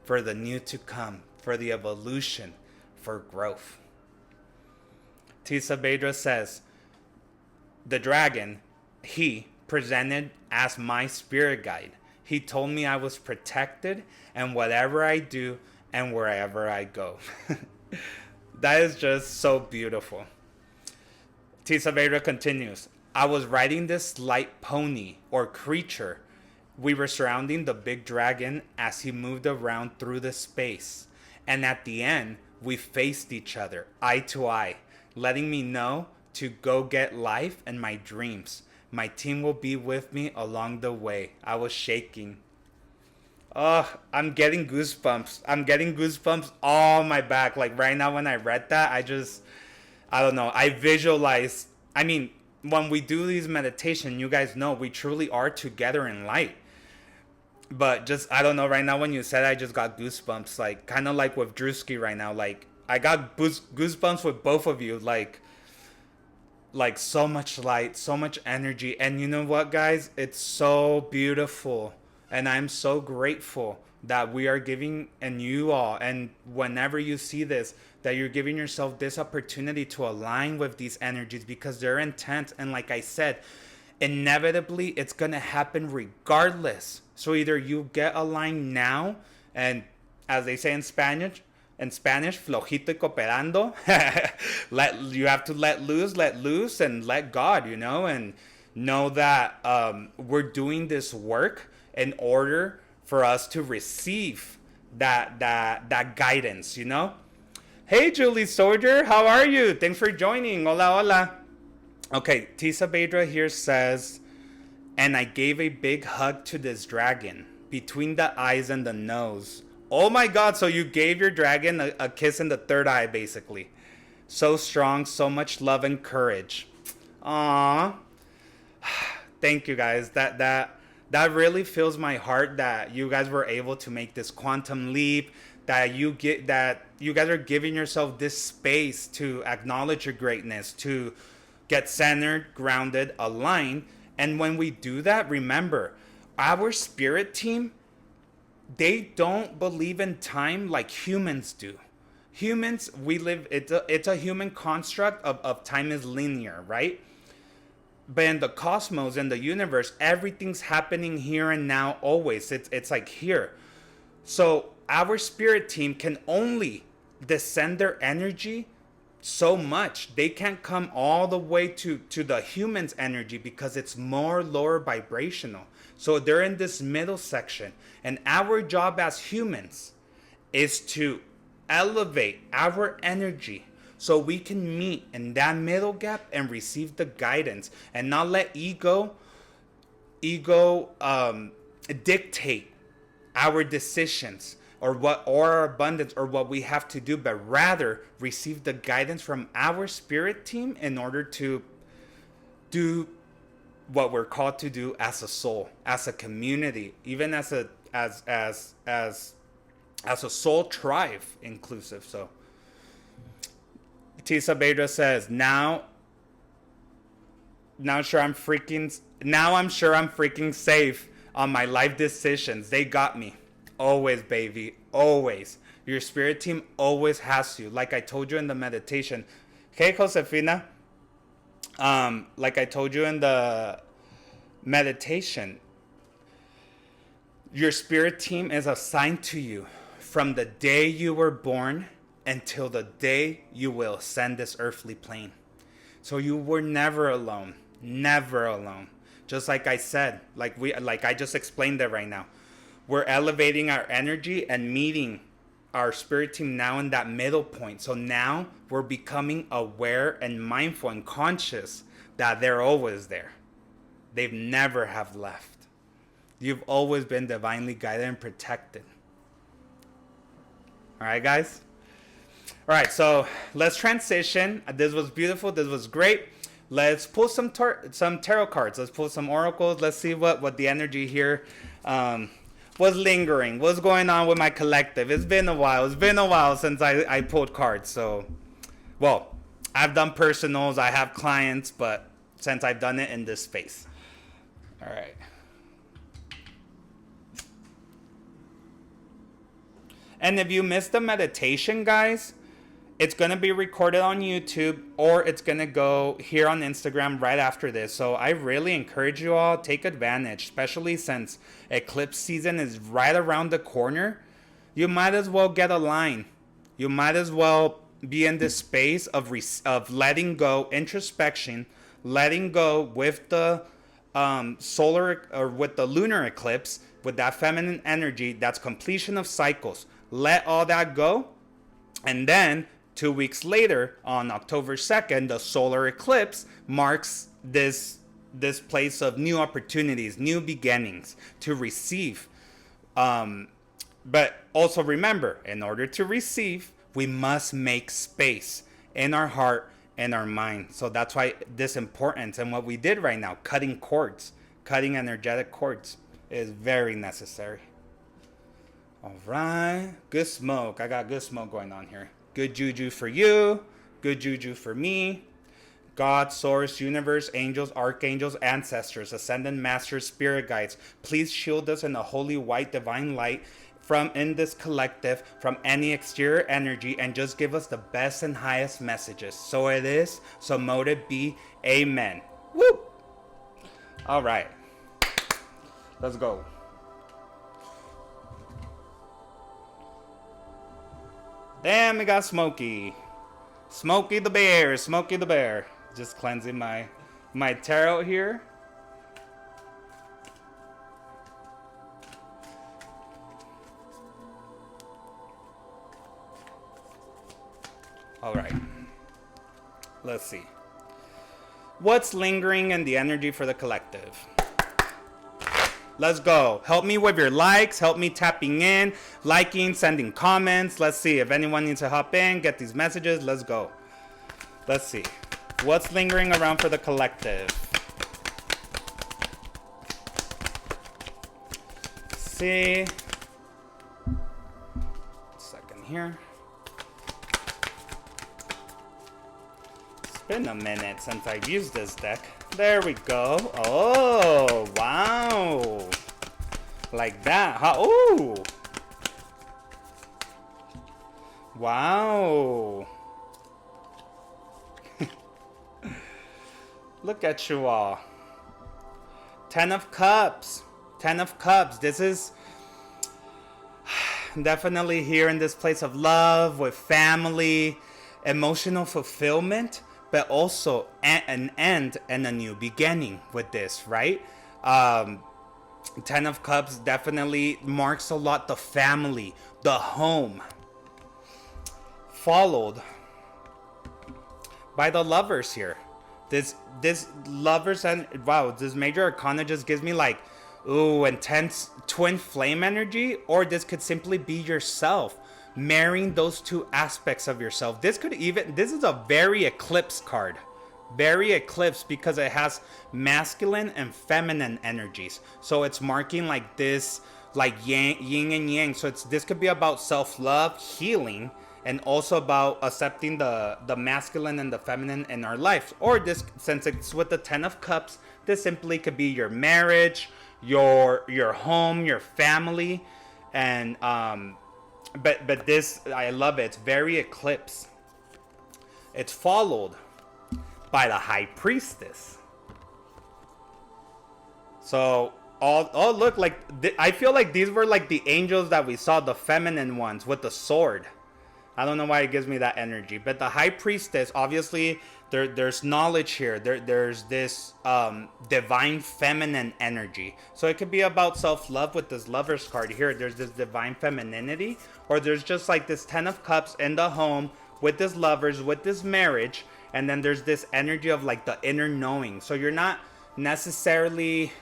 Speaker 1: for the new to come, for the evolution, for growth. Tisa Bedra says, the dragon, he presented as my spirit guide. He told me I was protected and whatever I do and wherever I go. That is just so beautiful. Tisa Vedra continues, I was riding this light pony or creature. We were surrounding the big dragon as he moved around through the space. And at the end, we faced each other, eye to eye, letting me know to go get life and my dreams. My team will be with me along the way. I was shaking. Oh, I'm getting goosebumps. I'm getting goosebumps all my back. Like right now when I read that, I don't know. I visualize. I mean, when we do these meditation, you guys know we truly are together in light. But just, I don't know, right now when you said, I just got goosebumps. Like, kind of like with Drewski right now. Like, I got goosebumps with both of you. Like so much light, so much energy. And you know what, guys? It's so beautiful. And I'm so grateful that we are giving, and you all, and whenever you see this, that you're giving yourself this opportunity to align with these energies, because they're intense. And like I said, inevitably it's gonna happen regardless. So either you get aligned now, and as they say in Spanish, flojito y cooperando. You have to let loose, and let God, and know that we're doing this work in order for us to receive that guidance, Hey, Julie Soldier, how are you? Thanks for joining. Hola, hola. Okay, Tisa Bedra here says, and I gave a big hug to this dragon between the eyes and the nose. Oh my God, so you gave your dragon a kiss in the third eye, basically. So strong, so much love and courage. Aww. Thank you, guys. That really fills my heart that you guys were able to make this quantum leap, that you guys are giving yourself this space to acknowledge your greatness, to get centered, grounded, aligned. And when we do that, remember, our spirit team, they don't believe in time like humans do. Humans, it's a human construct of time is linear, right? But in the cosmos, in the universe, everything's happening here and now always. It's like here. So our spirit team can only descend their energy so much. They can't come all the way to the human's energy because it's more lower vibrational. So they're in this middle section. And our job as humans is to elevate our energy so we can meet in that middle gap and receive the guidance, and not let ego dictate our decisions or our abundance or what we have to do, but rather receive the guidance from our spirit team in order to do what we're called to do as a soul, as a community, even as a soul tribe inclusive. So Tisa Bedra says, now I'm sure I'm freaking safe on my life decisions. They got me. Always, baby. Always. Your spirit team always has you. Like I told you in the meditation. Hey, Josefina. Like I told you in the meditation, your spirit team is assigned to you from the day you were born until the day you will ascend this earthly plane. So you were never alone. Never alone. Just like I said, like I just explained it right now. We're elevating our energy and meeting our spirit team now in that middle point. So now we're becoming aware and mindful and conscious that they're always there. They've never have left. You've always been divinely guided and protected. All right, guys? All right, so let's transition. This was beautiful. This was great. Let's pull some tarot cards. Let's pull some oracles. Let's see what the energy here was lingering. What's going on with my collective? It's been a while. It's been a while since I pulled cards. So, well, I've done personals. I have clients, but since I've done it in this space. All right. And if you missed the meditation, guys, it's going to be recorded on YouTube, or it's going to go here on Instagram right after this. So I really encourage you all, take advantage, especially since eclipse season is right around the corner. You might as well get a line. You might as well be in this space of letting go, introspection, letting go with the solar or with the lunar eclipse, with that feminine energy, that's completion of cycles. Let all that go. And then 2 weeks later, on October 2nd, the solar eclipse marks this place of new opportunities, new beginnings to receive. But also remember, in order to receive, we must make space in our heart and our mind. So that's why this importance and what we did right now, cutting cords, cutting energetic cords, is very necessary. All right, good smoke. I got good smoke going on here. Good juju for you, good juju for me. God, source, universe, angels, archangels, ancestors, ascended masters, spirit guides, please shield us in the holy white divine light from in this collective, from any exterior energy, and just give us the best and highest messages. So it is, so mote it be. Amen. Woo! All right, let's go. Damn, we got Smokey. Smokey the Bear. Smokey the Bear. Just cleansing my tarot here. All right. Let's see. What's lingering in the energy for the collective? Let's go. Help me with your likes. Help me tapping in, liking, sending comments. Let's see if anyone needs to hop in, get these messages. Let's go. Let's see. What's lingering around for the collective? Let's see. Second here. It's been a minute since I've used this deck. There we go. Oh, wow. Like that, huh? Ooh. Wow. Look at you all. 10 of Cups. 10 of Cups. This is Definitely here in this place of love with family, emotional fulfillment, but also an end and a new beginning with this, right? Um, Ten of Cups definitely marks a lot the family, the home, followed by the lovers here. This lovers, and wow, this major arcana just gives me like, ooh, intense twin flame energy. Or this could simply be yourself marrying those two aspects of yourself. This is a very eclipse card, very eclipse, because it has masculine and feminine energies. So it's marking like this, like yin and yang. So this could be about self-love, healing, and also about accepting the masculine and the feminine in our life. Or this, since it's with the Ten of Cups, this simply could be your marriage, your home, your family. And but this, I love it. It's very eclipse. It's followed by the High Priestess. So look, like I feel like these were like the angels that we saw, the feminine ones with the sword. I don't know why it gives me that energy, but the High Priestess, obviously there's knowledge here. There's this divine feminine energy. So it could be about self-love with this Lover's card here. There's this divine femininity, or there's just like this Ten of Cups in the home with this Lovers, with this marriage, and then there's this energy of like the inner knowing. So you're not necessarily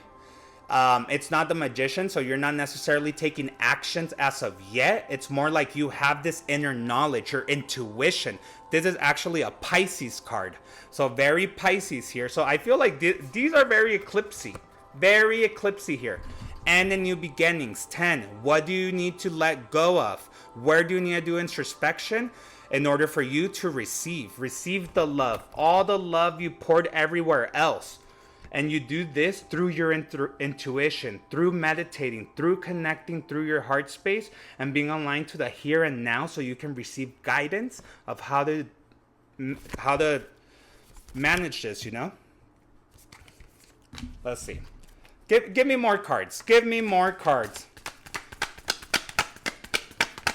Speaker 1: it's not the Magician, so you're not necessarily taking actions as of yet. It's more like you have this inner knowledge, your intuition. This is actually a Pisces card, so very Pisces here. So I feel like these are very eclipsy here. And the new beginnings. 10. What do you need to let go of? Where do you need to do introspection in order for you to receive the love, all the love you poured everywhere else? And you do this through your intuition, through meditating, through connecting through your heart space, and being aligned to the here and now, so you can receive guidance of how to manage this, you know? Let's see. Give me more cards. Give me more cards.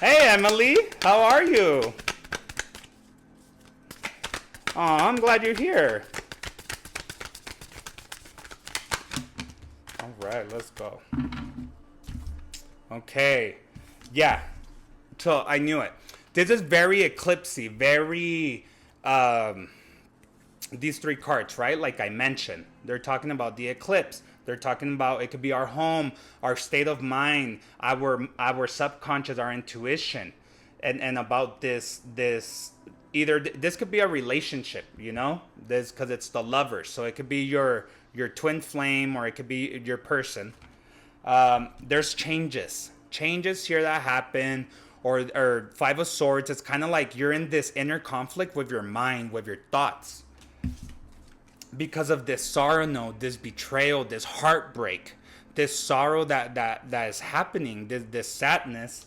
Speaker 1: Hey, Emily. How are you? Oh, I'm glad you're here. Alright, let's go. Okay. Yeah. So I knew it. This is very eclipsy, very these three cards, right? Like I mentioned. They're talking about the eclipse. They're talking about, it could be our home, our state of mind, our subconscious, our intuition. And about this either this could be a relationship, you know? This, because it's the Lovers. So it could be your twin flame, or it could be your person. There's changes here that happen, or Five of Swords. It's kind of like you're in this inner conflict with your mind, with your thoughts, because of this sorrow note, this betrayal, this heartbreak, this sorrow that is happening, this sadness.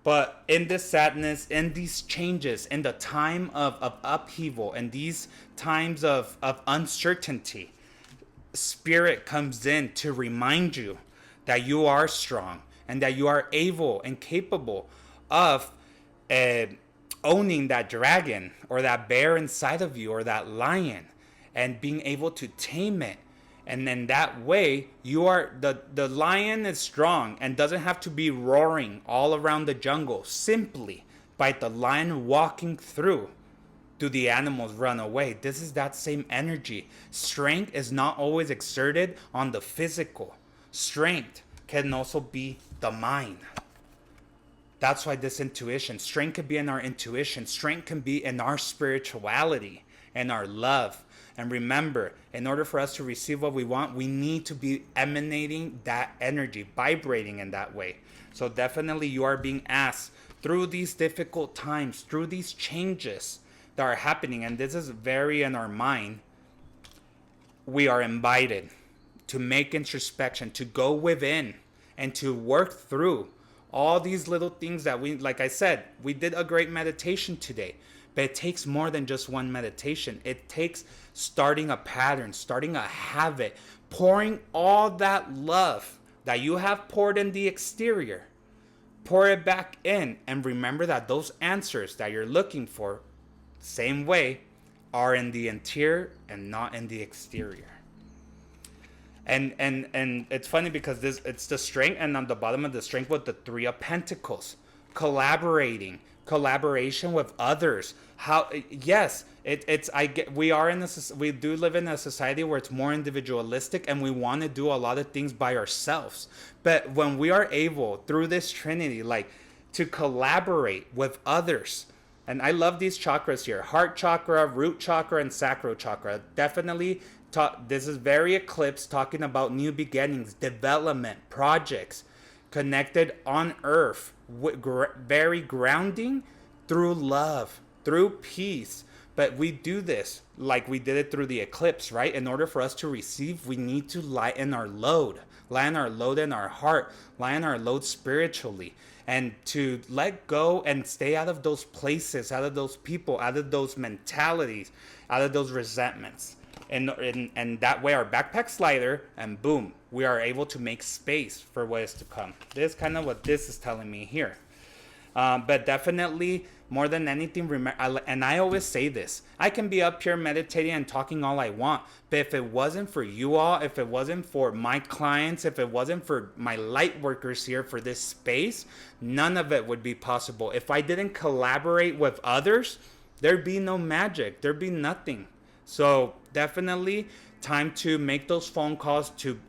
Speaker 1: But in this sadness, in these changes, in the time of upheaval, and these times of uncertainty, Spirit comes in to remind you that you are strong, and that you are able and capable of owning that dragon, or that bear inside of you, or that lion, and being able to tame it. And then that way, you are the lion is strong and doesn't have to be roaring all around the jungle. Simply by the lion walking through, do the animals run away. This is that same energy. Strength is not always exerted on the physical. Strength can also be the mind. That's why this intuition, strength can be in our intuition. Strength can be in our spirituality and our love. And remember, in order for us to receive what we want, we need to be emanating that energy, vibrating in that way. So definitely you are being asked through these difficult times, through these changes that are happening, and this is very in our mind, we are invited to make introspection, to go within, and to work through all these little things that we, like I said, we did a great meditation today. But it takes more than just one meditation. It takes starting a pattern, starting a habit, pouring all that love that you have poured in the exterior pour it back in, and remember that those answers that you're looking for, same way, are in the interior and not in the exterior. And it's funny because this, it's the strength, and on the bottom of the strength with the Three of Pentacles, collaboration with others. How, yes, it's, I get, we are in a, we do live in a society where it's more individualistic, and we want to do a lot of things by ourselves. But when we are able through this trinity, like, to collaborate with others, and I love these chakras here: heart chakra, root chakra, and sacral chakra. Definitely this is very eclipse, talking about new beginnings, development, projects, connected on earth, very grounding through love, through peace. But we do this like we did it through the eclipse, right? In order for us to receive, we need to lighten our load in our heart, lighten our load spiritually, and to let go and stay out of those places, out of those people, out of those mentalities, out of those resentments. And that way our backpack's lighter, and boom, we are able to make space for what is to come. This is kind of what this is telling me here. But definitely, more than anything, remember, and I always say this, I can be up here meditating and talking all I want, but if it wasn't for you all, if it wasn't for my clients, if it wasn't for my light workers here for this space, none of it would be possible. If I didn't collaborate with others, there'd be no magic, there'd be nothing. So definitely time to make those phone calls, to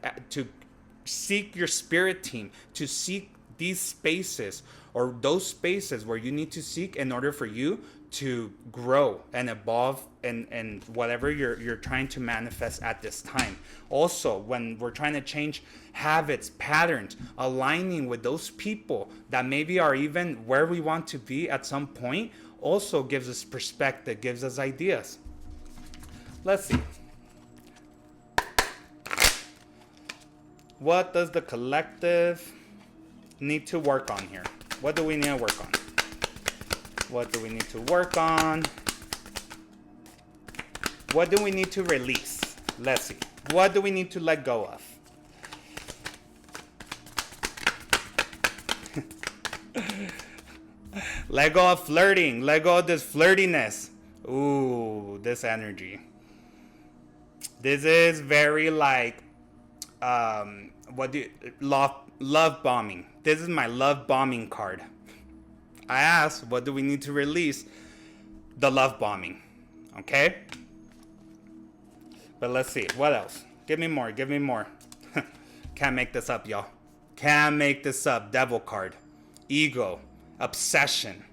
Speaker 1: seek your spirit team, to seek these spaces, or those spaces where you need to seek in order for you to grow and evolve and whatever you're trying to manifest at this time. Also, when we're trying to change habits, patterns, aligning with those people that maybe are even where we want to be at some point, also gives us perspective, gives us ideas. Let's see. What does the collective need to work on here? What do we need to work on? What do we need to work on? What do we need to release? Let's see. What do we need to let go of? Let go of flirting. Let go of this flirtiness. Ooh, this energy. This is very like, love bombing. This is my love bombing card. I asked, what do we need to release? The love bombing. Okay? But let's see. What else? Give me more. Give me more. Can't make this up, y'all. Can't make this up. Devil card. Ego. Obsession.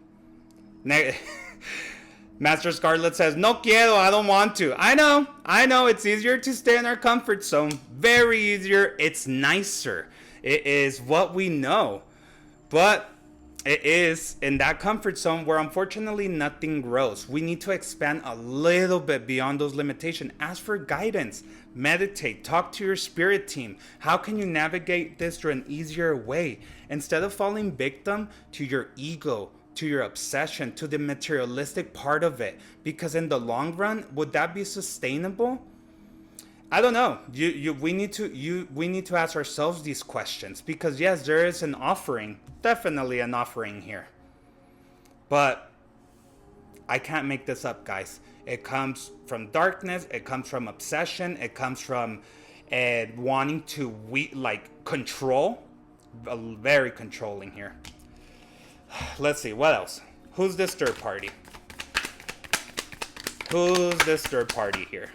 Speaker 1: Master Scarlet says, no quiero, I don't want to. I know, it's easier to stay in our comfort zone. Very easier. It's nicer. It is what we know. But it is in that comfort zone where unfortunately nothing grows. We need to expand a little bit beyond those limitations. Ask for guidance. Meditate. Talk to your spirit team. How can you navigate this through an easier way? Instead of falling victim to your ego, to your obsession, to the materialistic part of it. Because in the long run, would that be sustainable? I don't know. We need to ask ourselves these questions, because yes, there is an offering, definitely an offering here. But I can't make this up, guys. It comes from darkness, it comes from obsession, it comes from wanting to control. Very controlling here. Let's see, what else? Who's this third party? Who's this third party here?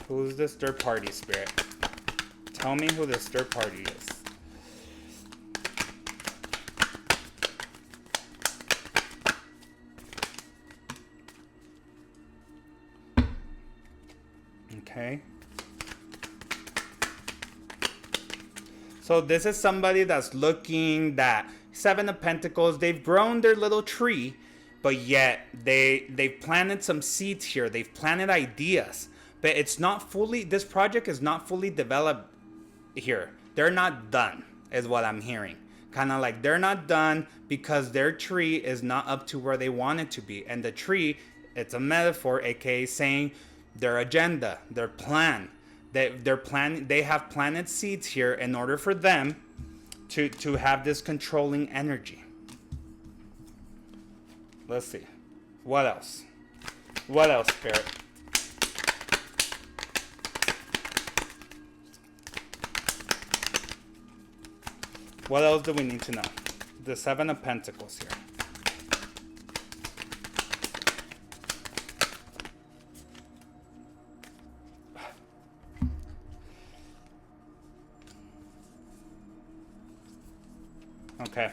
Speaker 1: Who's this third party, Spirit? Tell me who this third party is. Okay. So this is somebody that's looking, that Seven of Pentacles, they've grown their little tree, but yet they've planted some seeds here. They've planted ideas, but it's not fully, this project is not fully developed here. They're not done, is what I'm hearing. Kind of like they're not done because their tree is not up to where they want it to be. And the tree, it's a metaphor, aka saying their agenda, their plan, They have planted seeds here in order for them to have this controlling energy. Let's see. What else? What else, Spirit? What else do we need to know? The Seven of Pentacles here. Okay.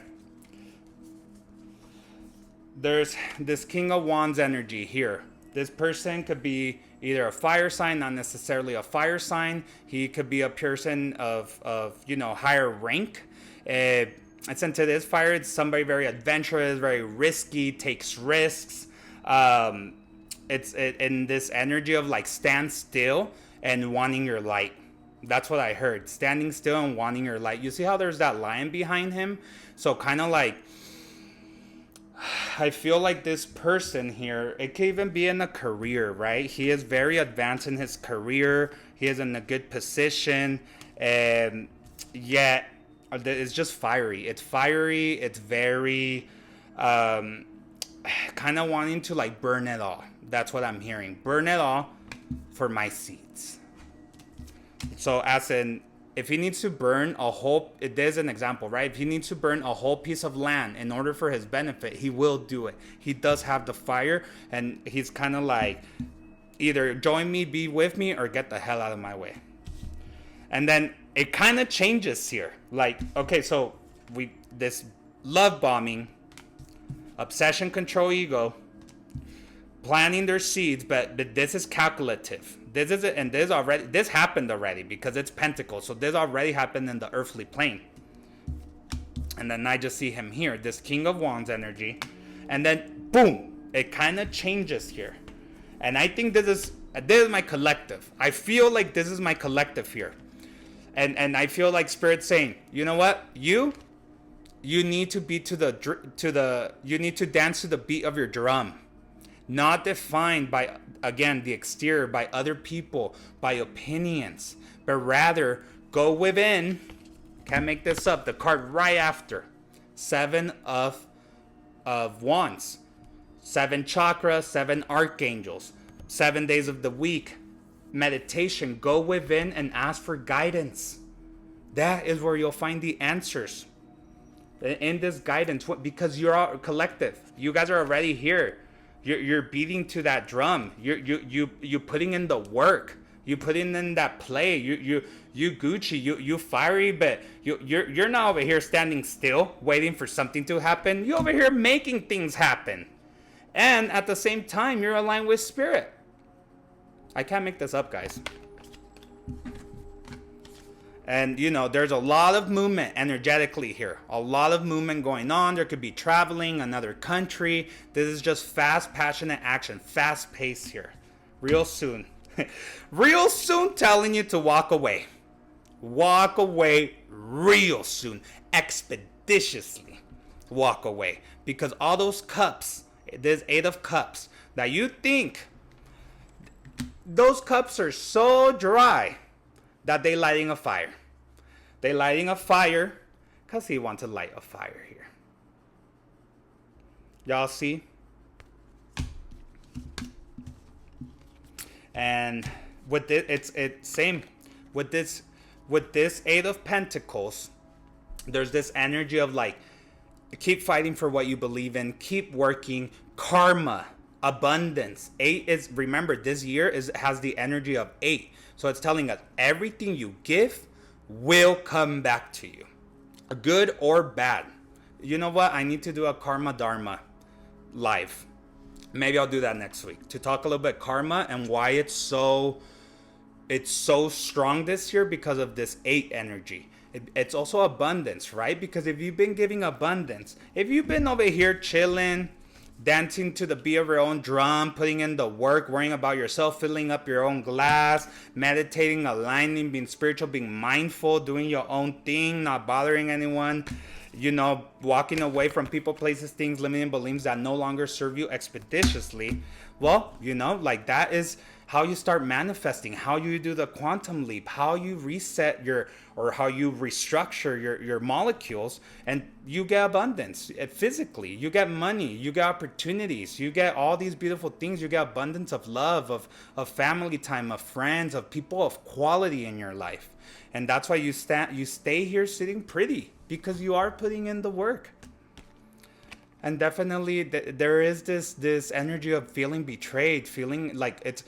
Speaker 1: There's this King of Wands energy here. This person could be either a fire sign, not necessarily a fire sign. He could be a person of higher rank. And since it is fire, it's somebody very adventurous, very risky, takes risks. It's in this energy of like stand still and wanting your light. That's what I heard. Standing still and wanting your light. You see how there's that lion behind him? So kind of like, I feel like this person here, it could even be in a career, right? He is very advanced in his career. He is in a good position. And yet, it's just fiery. It's fiery. It's very kind of wanting to like burn it all. That's what I'm hearing. Burn it all for my seeds. So as in, if he needs to burn a whole, there's an example, right? If he needs to burn a whole piece of land in order for his benefit, he will do it. He does have the fire, and he's kind of like, either join me, be with me, or get the hell out of my way. And then it kind of changes here. Like, okay, so this love bombing, obsession, control, ego, planting their seeds, but this is calculative. This is it, and this happened already because it's Pentacles. So this already happened in the earthly plane. And then I just see him here, this King of Wands energy, and then boom, it kind of changes here. And I think this is my collective. I feel like this is my collective here. And I feel like Spirit's saying, you know what? You need to be you need to dance to the beat of your drum. Not defined by, again, the exterior, by other people, by opinions, but rather go within. Can't make this up. The card right after, Seven of Wands, 7 chakras, 7 archangels, 7 days of the week, meditation. Go within and ask for guidance. That is where you'll find the answers in this guidance, because you're all collective. You guys are already here. You're beating to that drum. You putting in the work. You putting in that play. You Gucci. You fiery, but you're not over here standing still waiting for something to happen. You over here making things happen, and at the same time you're aligned with Spirit. I can't make this up, guys. And, there's a lot of movement energetically here. A lot of movement going on. There could be traveling, another country. This is just fast, passionate action. Fast pace here. Real soon. Real soon telling you to walk away. Walk away real soon. Expeditiously walk away. Because all those cups, there's 8 of cups, that you think, those cups are so dry that they lighting a fire. They lighting a fire because he wants to light a fire here. Y'all see? And with this, it's same. With this 8 of Pentacles, there's this energy of like, keep fighting for what you believe in. Keep working. Karma. Abundance. 8 is, remember, this year has the energy of 8. So it's telling us everything you give will come back to you, good or bad. You know what? I need to do a Karma Dharma live. Maybe I'll do that next week to talk a little bit karma and why it's so strong this year, because of this 8 energy. It's also abundance, right? Because if you've been giving abundance, if you've been over here chilling, dancing to the beat of your own drum, putting in the work, worrying about yourself, filling up your own glass, meditating, aligning, being spiritual, being mindful, doing your own thing, not bothering anyone, walking away from people, places, things, limiting beliefs that no longer serve you expeditiously. Well, like that is how you start manifesting, how you do the quantum leap, how you reset your, or how you restructure your molecules, and you get abundance physically. You get money, you get opportunities, you get all these beautiful things. You get abundance of love, of family time, of friends, of people of quality in your life. And that's why you stay here sitting pretty, because you are putting in the work. And definitely there is this energy of feeling betrayed, feeling like it's,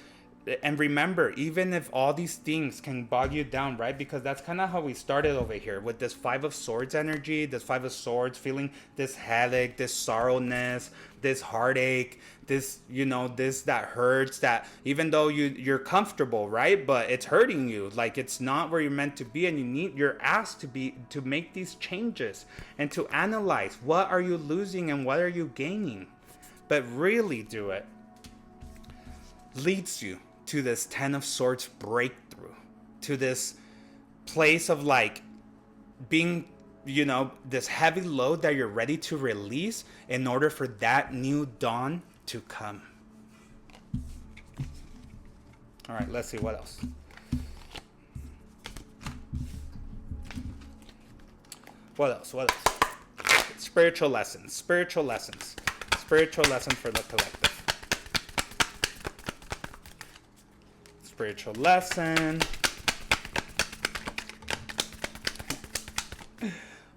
Speaker 1: and remember, even if all these things can bog you down, right? Because that's kind of how we started over here with this Five of Swords energy, this Five of Swords, feeling this headache, this sorrowness, this heartache, this, this that hurts, that even though you're comfortable, right? But it's hurting you, like it's not where you're meant to be, and you're asked to make these changes and to analyze what are you losing and what are you gaining, but really do it. Leads you to this Ten of Swords breakthrough, to this place of like being, this heavy load that you're ready to release in order for that new dawn to come. All right, let's see what else. What else? Spiritual lessons for the collective. Spiritual lesson.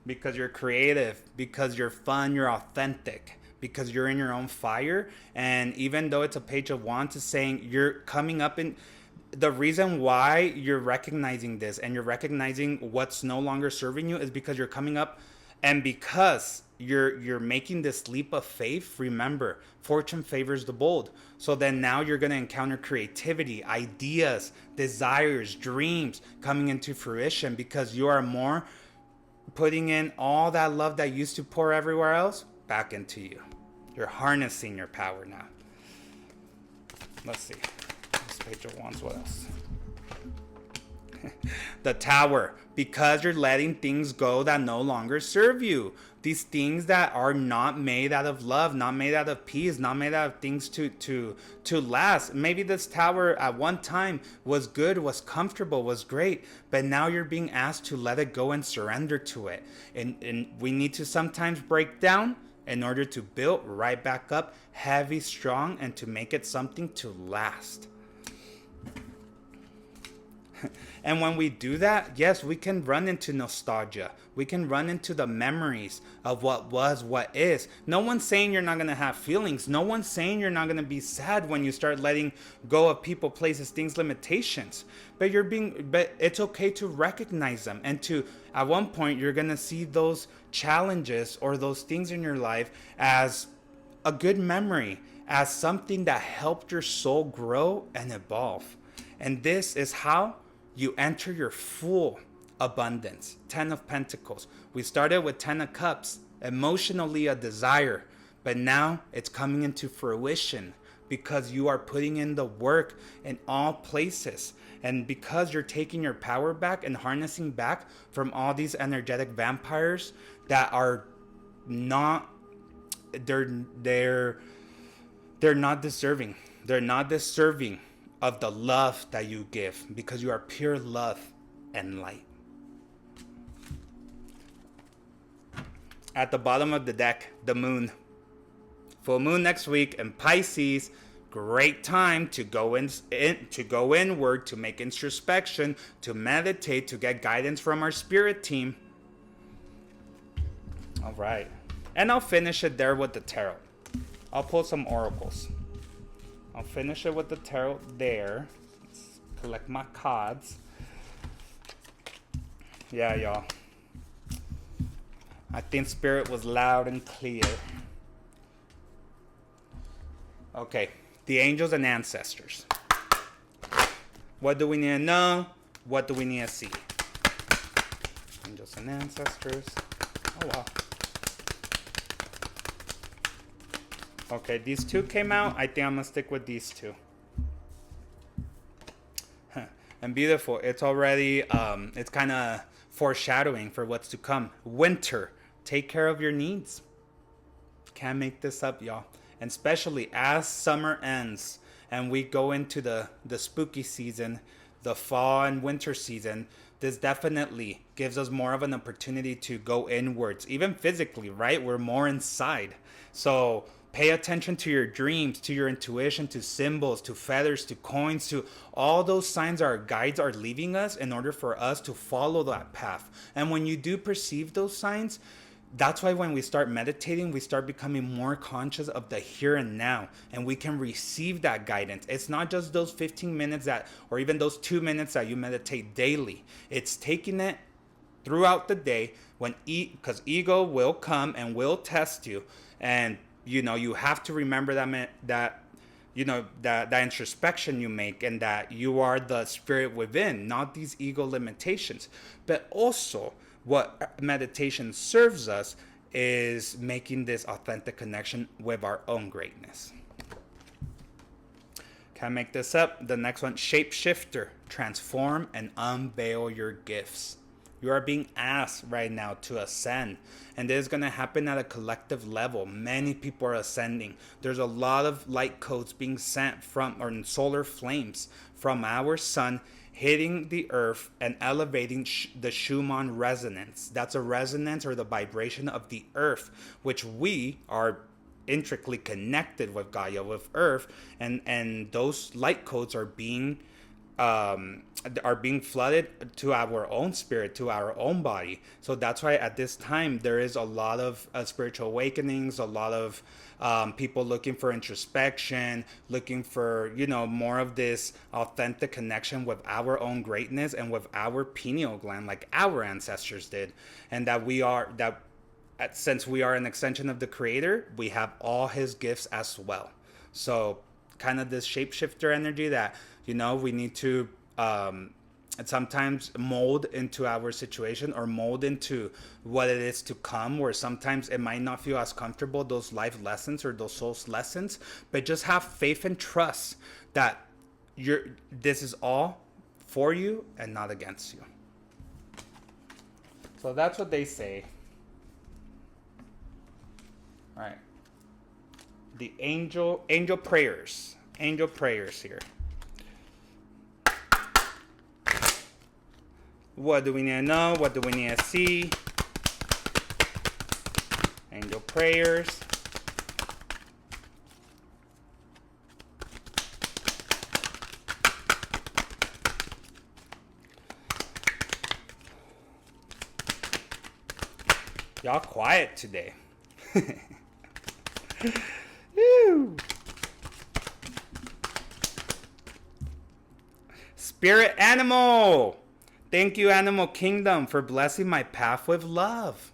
Speaker 1: Because you're creative, because you're fun, you're authentic, because you're in your own fire. And even though it's a Page of Wands, it's saying you're coming up in the reason why you're recognizing this and you're recognizing what's no longer serving you is because you're coming up, and because you're making this leap of faith. Remember, fortune favors the bold. So then now you're going to encounter creativity, ideas, desires, dreams coming into fruition, because you are more putting in all that love that used to pour everywhere else back into you. You're harnessing your power now. Let's see. This Page of Wands, what else? The Tower. Because you're letting things go that no longer serve you. These things that are not made out of love, not made out of peace, not made out of things to last. Maybe this tower at one time was good, was comfortable, was great, but now you're being asked to let it go and surrender to it. And we need to sometimes break down in order to build right back up, heavy, strong, and to make it something to last. And when we do that, yes, we can run into nostalgia. We can run into the memories of what was, what is. No one's saying you're not going to have feelings. No one's saying you're not going to be sad when you start letting go of people, places, things, limitations. But it's okay to recognize them, and to, at one point, you're going to see those challenges or those things in your life as a good memory, as something that helped your soul grow and evolve. And this is how you enter your full abundance. 10 of Pentacles. We started with 10 of Cups, emotionally a desire, but now it's coming into fruition because you are putting in the work in all places. And because you're taking your power back and harnessing back from all these energetic vampires that are not, they're not deserving. They're not deserving of the love that you give, because you are pure love and light. At the bottom of the deck, the moon. Full moon next week in Pisces. Great time to go inward, to make introspection, to meditate, to get guidance from our spirit team. All right. And I'll finish it there with the tarot. I'll pull some oracles. I'll finish it with the tarot there. Let's collect my cards. Yeah, y'all. I think spirit was loud and clear. Okay, the angels and ancestors. What do we need to know? What do we need to see? Angels and ancestors. Oh, wow. Okay, these two came out. I think I'm going to stick with these two. And beautiful. It's already, it's kind of foreshadowing for what's to come. Winter. Take care of your needs. Can't make this up, y'all. And especially as summer ends and we go into the spooky season, the fall and winter season, this definitely gives us more of an opportunity to go inwards, even physically, right? We're more inside. So pay attention to your dreams, to your intuition, to symbols, to feathers, to coins, to all those signs our guides are leaving us in order for us to follow that path. And when you do perceive those signs, that's why when we start meditating, we start becoming more conscious of the here and now, and we can receive that guidance. It's not just those 15 minutes that, or even those 2 minutes that you meditate daily. It's taking it throughout the day when, because ego will come and will test you. And, you have to remember that introspection you make, and that you are the spirit within, not these ego limitations. But also, what meditation serves us is making this authentic connection with our own greatness. Can't make this up. The next one, shapeshifter. Transform and unveil your gifts. You are being asked right now to ascend, and this is going to happen at a collective level. Many people are ascending. There's a lot of light codes being sent from, or solar flames from our sun, hitting the earth and elevating the Schumann resonance. That's a resonance, or the vibration of the earth, which we are intricately connected with Gaia, with earth, and those light codes are being flooded to our own spirit, to our own body. So that's why at this time there is a lot of spiritual awakenings, a lot of people looking for introspection, looking for, more of this authentic connection with our own greatness and with our pineal gland, like our ancestors did. And since we are an extension of the Creator, we have all his gifts as well. So kind of this shapeshifter energy that, we need to sometimes mold into our situation, or mold into what it is to come, where sometimes it might not feel as comfortable, those life lessons or those soul's lessons, but just have faith and trust that this is all for you and not against you. So that's what they say. All right. The angel prayers. Angel prayers here. What do we need to know? What do we need to see? Angel prayers. Y'all quiet today. Woo. Spirit animal. Thank you, Animal Kingdom, for blessing my path with love.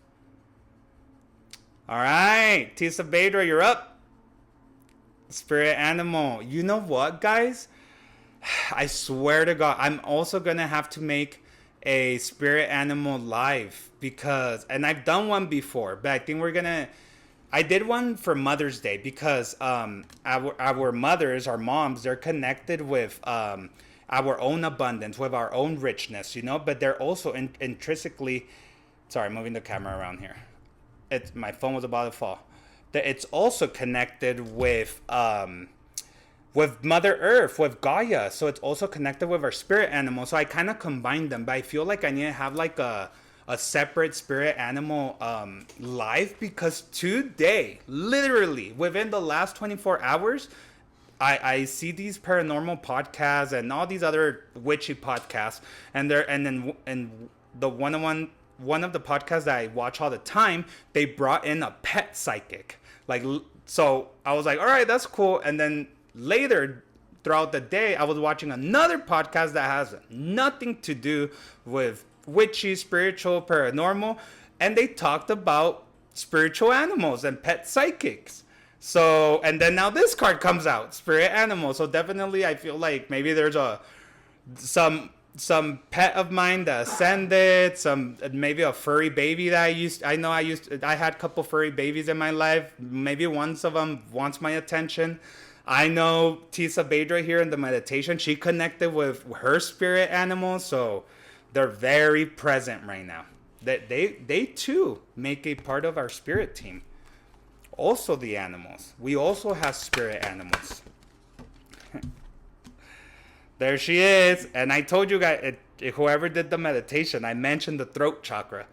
Speaker 1: All right, Tisa Badra, you're up. Spirit animal. You know what, guys? I swear to God, I'm also going to have to make a spirit animal live, and I've done one before, but I think I did one for Mother's Day because our mothers, our moms, they're connected with our own abundance, with our own richness, but they're also intrinsically, sorry, moving the camera around here. My phone was about to fall. It's also connected with Mother Earth, with Gaia. So it's also connected with our spirit animal. So I kind of combined them, but I feel like I need to have like a separate spirit animal live, because today, literally within the last 24 hours, I see these paranormal podcasts and all these other witchy podcasts, and one of the podcasts that I watch all the time, they brought in a pet psychic. So I was like, all right, that's cool. And then later throughout the day, I was watching another podcast that has nothing to do with witchy, spiritual, paranormal, and they talked about spiritual animals and pet psychics. So, and then now this card comes out, spirit animal. So definitely I feel like maybe there's some pet of mine that ascended, maybe a furry baby that I had a couple furry babies in my life. Maybe one of them wants my attention. I know Tisa Badra here in the meditation, she connected with her spirit animal, so they're very present right now. They too make a part of our spirit team. Also the animals. We also have spirit animals. There she is. And I told you guys, whoever did the meditation, I mentioned the throat chakra.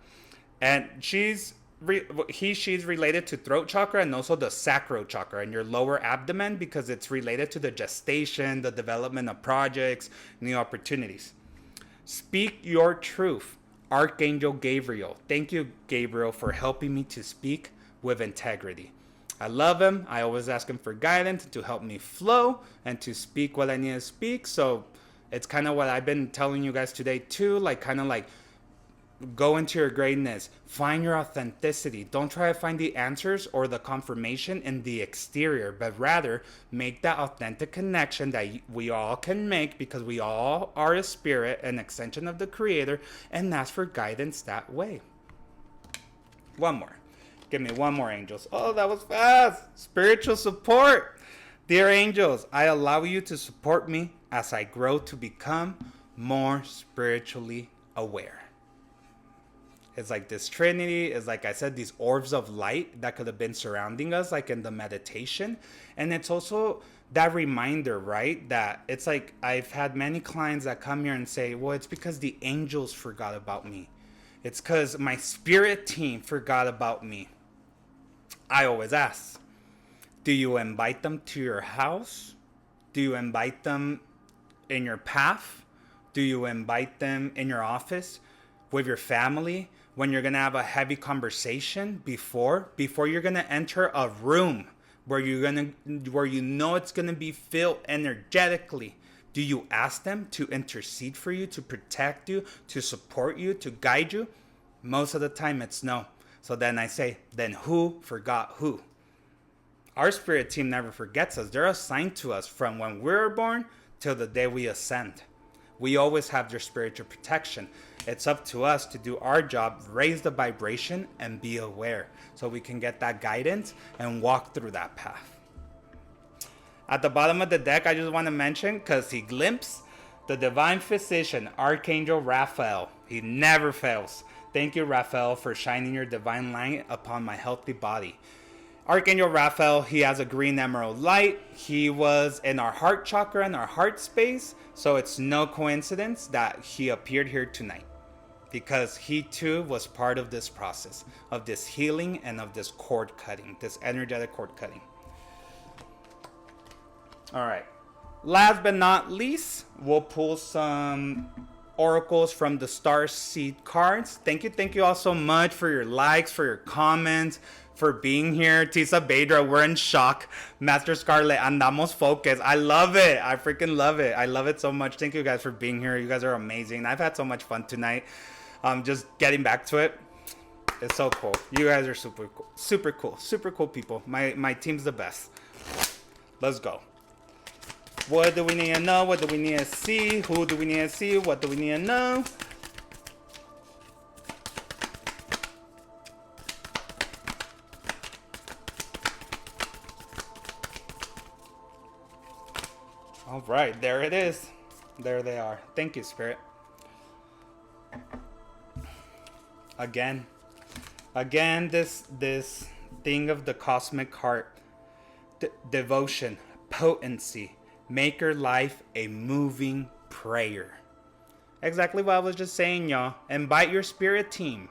Speaker 1: And she's related to throat chakra and also the sacral chakra in your lower abdomen because it's related to the gestation, the development of projects, new opportunities. Speak your truth. Archangel Gabriel. Thank you, Gabriel, for helping me to speak with integrity. I love him. I always ask him for guidance to help me flow and to speak what I need to speak. So it's kind of what I've been telling you guys today too, like kind of like go into your greatness, find your authenticity. Don't try to find the answers or the confirmation in the exterior, but rather make that authentic connection that we all can make because we all are a spirit, an extension of the creator, and ask for guidance that way. One more. Give me one more, angels. Oh, that was fast. Spiritual support. Dear angels, I allow you to support me as I grow to become more spiritually aware. It's like this trinity, it's like I said, these orbs of light that could have been surrounding us, like in the meditation. And it's also that reminder, right? That it's like I've had many clients that come here and say, well, it's because the angels forgot about me. It's because my spirit team forgot about me. I always ask, do you invite them to your house? Do you invite them in your path? Do you invite them in your office with your family? When you're going to have a heavy conversation before you're going to enter a room where you know it's going to be filled energetically, do you ask them to intercede for you, to protect you, to support you, to guide you? Most of the time it's no. So then I say, then who forgot who? Our spirit team never forgets us. They're assigned to us from when we're born till the day we ascend. We always have their spiritual protection. It's up to us to do our job, raise the vibration, and be aware so we can get that guidance and walk through that path. At the bottom of the deck, I just want to mention, because he glimpsed, the divine physician, Archangel Raphael. He never fails. Thank you, Raphael, for shining your divine light upon my healthy body. Archangel Raphael, he has a green emerald light. He was in our heart chakra, in our heart space. So it's no coincidence that he appeared here tonight, because he too was part of this process of this healing and of this cord cutting, this energetic cord cutting. All right. Last but not least, we'll pull some oracles from the Star Seed cards. Thank you all so much for your likes, for your comments, for being here. Tisa Badra, we're in shock. Master Scarlet, andamos focus. I love it. I freaking love it. I love it so much. Thank you guys for being here. You guys are amazing. I've had so much fun tonight. Just getting back to it. It's so cool. You guys are super cool. Super cool. Super cool people. My team's the best. Let's go. What do we need to know? What do we need to see? Who do we need to see? What do we need to know? All right, there it is. There they are. Thank you, Spirit. Again, this thing of the cosmic heart, devotion, potency, make your life a moving prayer. Exactly what I was just saying, y'all. Invite your spirit team.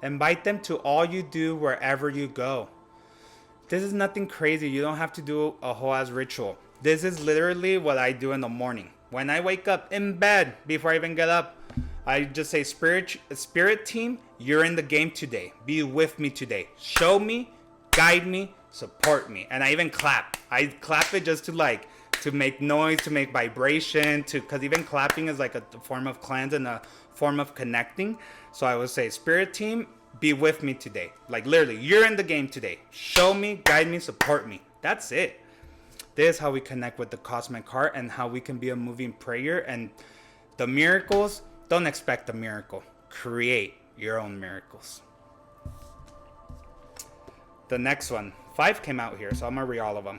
Speaker 1: Invite them to all you do wherever you go. This is nothing crazy. You don't have to do a whole ass ritual. This is literally what I do in the morning. When I wake up in bed, before I even get up, I just say, spirit team, you're in the game today. Be with me today. Show me, guide me, support me. And I even clap. I clap it just to make noise, to make vibration, because even clapping is like a form of cleanse and a form of connecting. So I would say, spirit team, be with me today. Like literally, you're in the game today. Show me, guide me, support me. That's it. This is how we connect with the cosmic heart and how we can be a moving prayer. And the miracles, don't expect a miracle. Create your own miracles. The next one, 5 came out here, so I'm going to read all of them.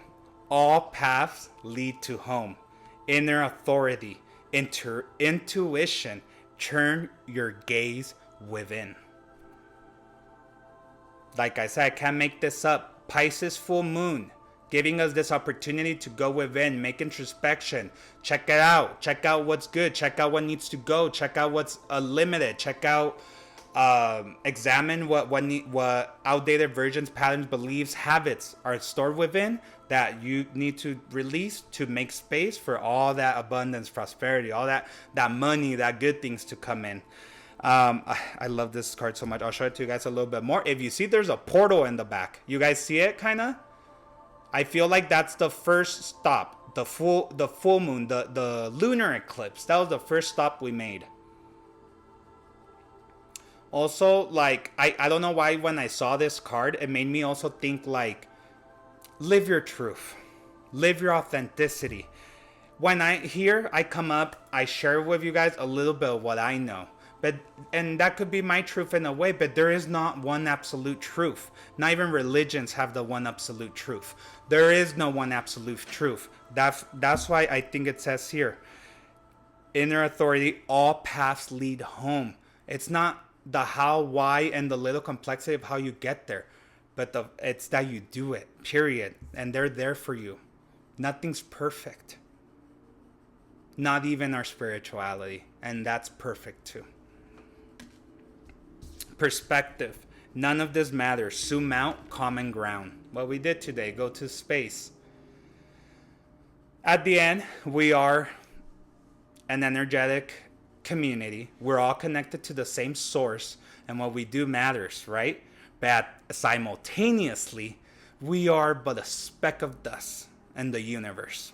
Speaker 1: All paths lead to home. Inner authority, intuition, turn your gaze within. Like I said, I can't make this up. Pisces full moon. giving us this opportunity to go within, make introspection, check it out, check out what's good, check out what needs to go, check out what's limited, check out, examine what outdated versions, patterns, beliefs, habits are stored within that you need to release to make space for all that abundance, prosperity, all that money, that good things to come in. I love this card so much. I'll show it to you guys a little bit more. If you see, there's a portal in the back. You guys see it, kind of? I feel like that's the first stop. The full moon, the lunar eclipse. That was the first stop we made. Also, like, I don't know why when I saw this card, it made me also think, like, live your truth. Live your authenticity. When I come up, I share with you guys a little bit of what I know. And that could be my truth in a way, but there is not one absolute truth. Not even religions have the one absolute truth. There is no one absolute truth. That's why I think it says here, inner authority, all paths lead home. It's not the how, why, and the little complexity of how you get there, but it's that you do it, period. And they're there for you. Nothing's perfect. Not even our spirituality. And that's perfect too. Perspective. None of this matters. Zoom out, common ground. What we did today, go to space. At the end, we are an energetic community. We're all connected to the same source, and what we do matters, right? But simultaneously, we are but a speck of dust in the universe.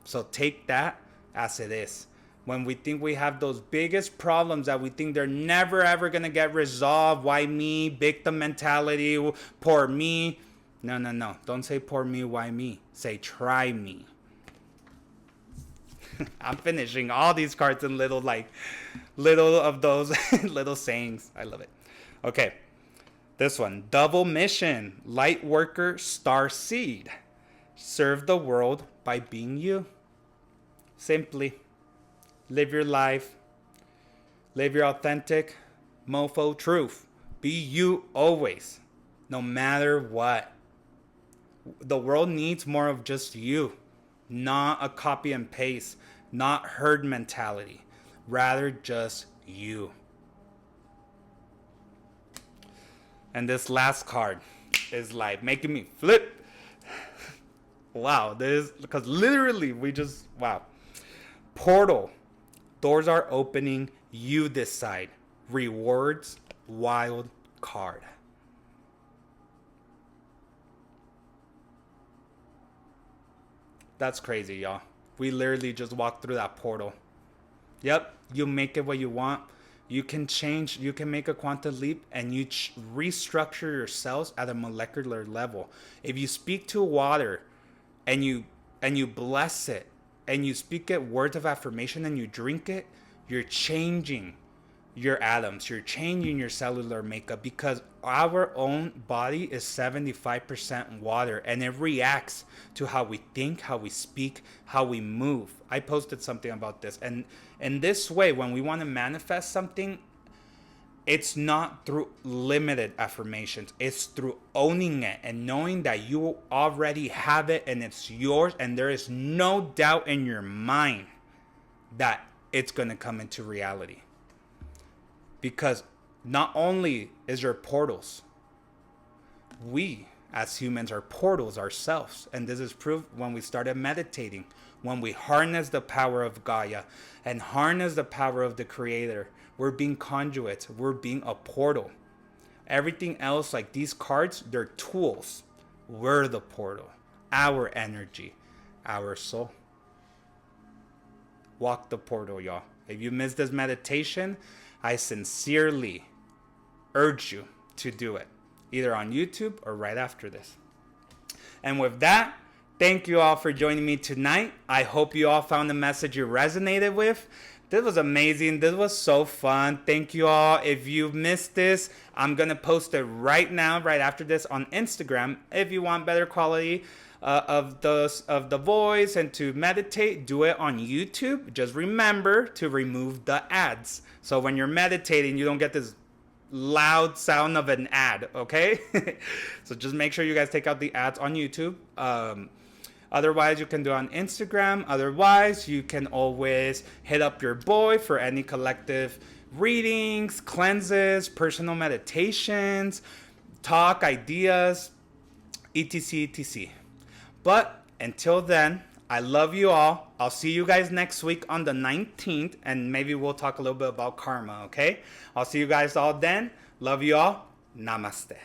Speaker 1: So take that as it is. When we think we have those biggest problems that we think they're never ever going to get resolved, why me, victim mentality, poor me. No. Don't say poor me, why me. Say try me. I'm finishing all these cards in little of those little sayings. I love it. Okay. This one. Double mission. Light worker, star seed. Serve the world by being you. Simply. Live your life. Live your authentic mofo truth. Be you always. No matter what. The world needs more of just you. Not a copy and paste. Not herd mentality. Rather just you. And this last card is like making me flip. Wow. This, because literally wow. Portal. Doors are opening. You decide. Rewards. Wild card. That's crazy, y'all. We literally just walked through that portal. Yep. You make it what you want. You can change. You can make a quantum leap and you restructure your cells at a molecular level. If you speak to water and you bless it, and you speak it words of affirmation and you drink it, you're changing your atoms. You're changing your cellular makeup because our own body is 75% water and it reacts to how we think, how we speak, how we move. I posted something about this. And in this way, when we want to manifest something, it's not through limited affirmations. It's through owning it and knowing that you already have it and it's yours. And there is no doubt in your mind that it's going to come into reality. Because not only is there portals, we as humans are portals ourselves. And this is proof when we started meditating, when we harness the power of Gaia and harness the power of the Creator. We're being conduits. We're being a portal. Everything else, like these cards, they're tools. We're the portal. Our energy. Our soul. Walk the portal, y'all. If you missed this meditation, I sincerely urge you to do it. Either on YouTube or right after this. And with that, thank you all for joining me tonight. I hope you all found the message you resonated with. This was amazing. This was so fun. Thank you all. If you missed this, I'm going to post it right now, right after this on Instagram. If you want better quality of the voice and to meditate, do it on YouTube. Just remember to remove the ads. So when you're meditating, you don't get this loud sound of an ad, okay? So just make sure you guys take out the ads on YouTube. Otherwise, you can do it on Instagram. Otherwise, you can always hit up your boy for any collective readings, cleanses, personal meditations, talk, ideas, etc, etc. But until then, I love you all. I'll see you guys next week on the 19th, and maybe we'll talk a little bit about karma, okay? I'll see you guys all then. Love you all. Namaste.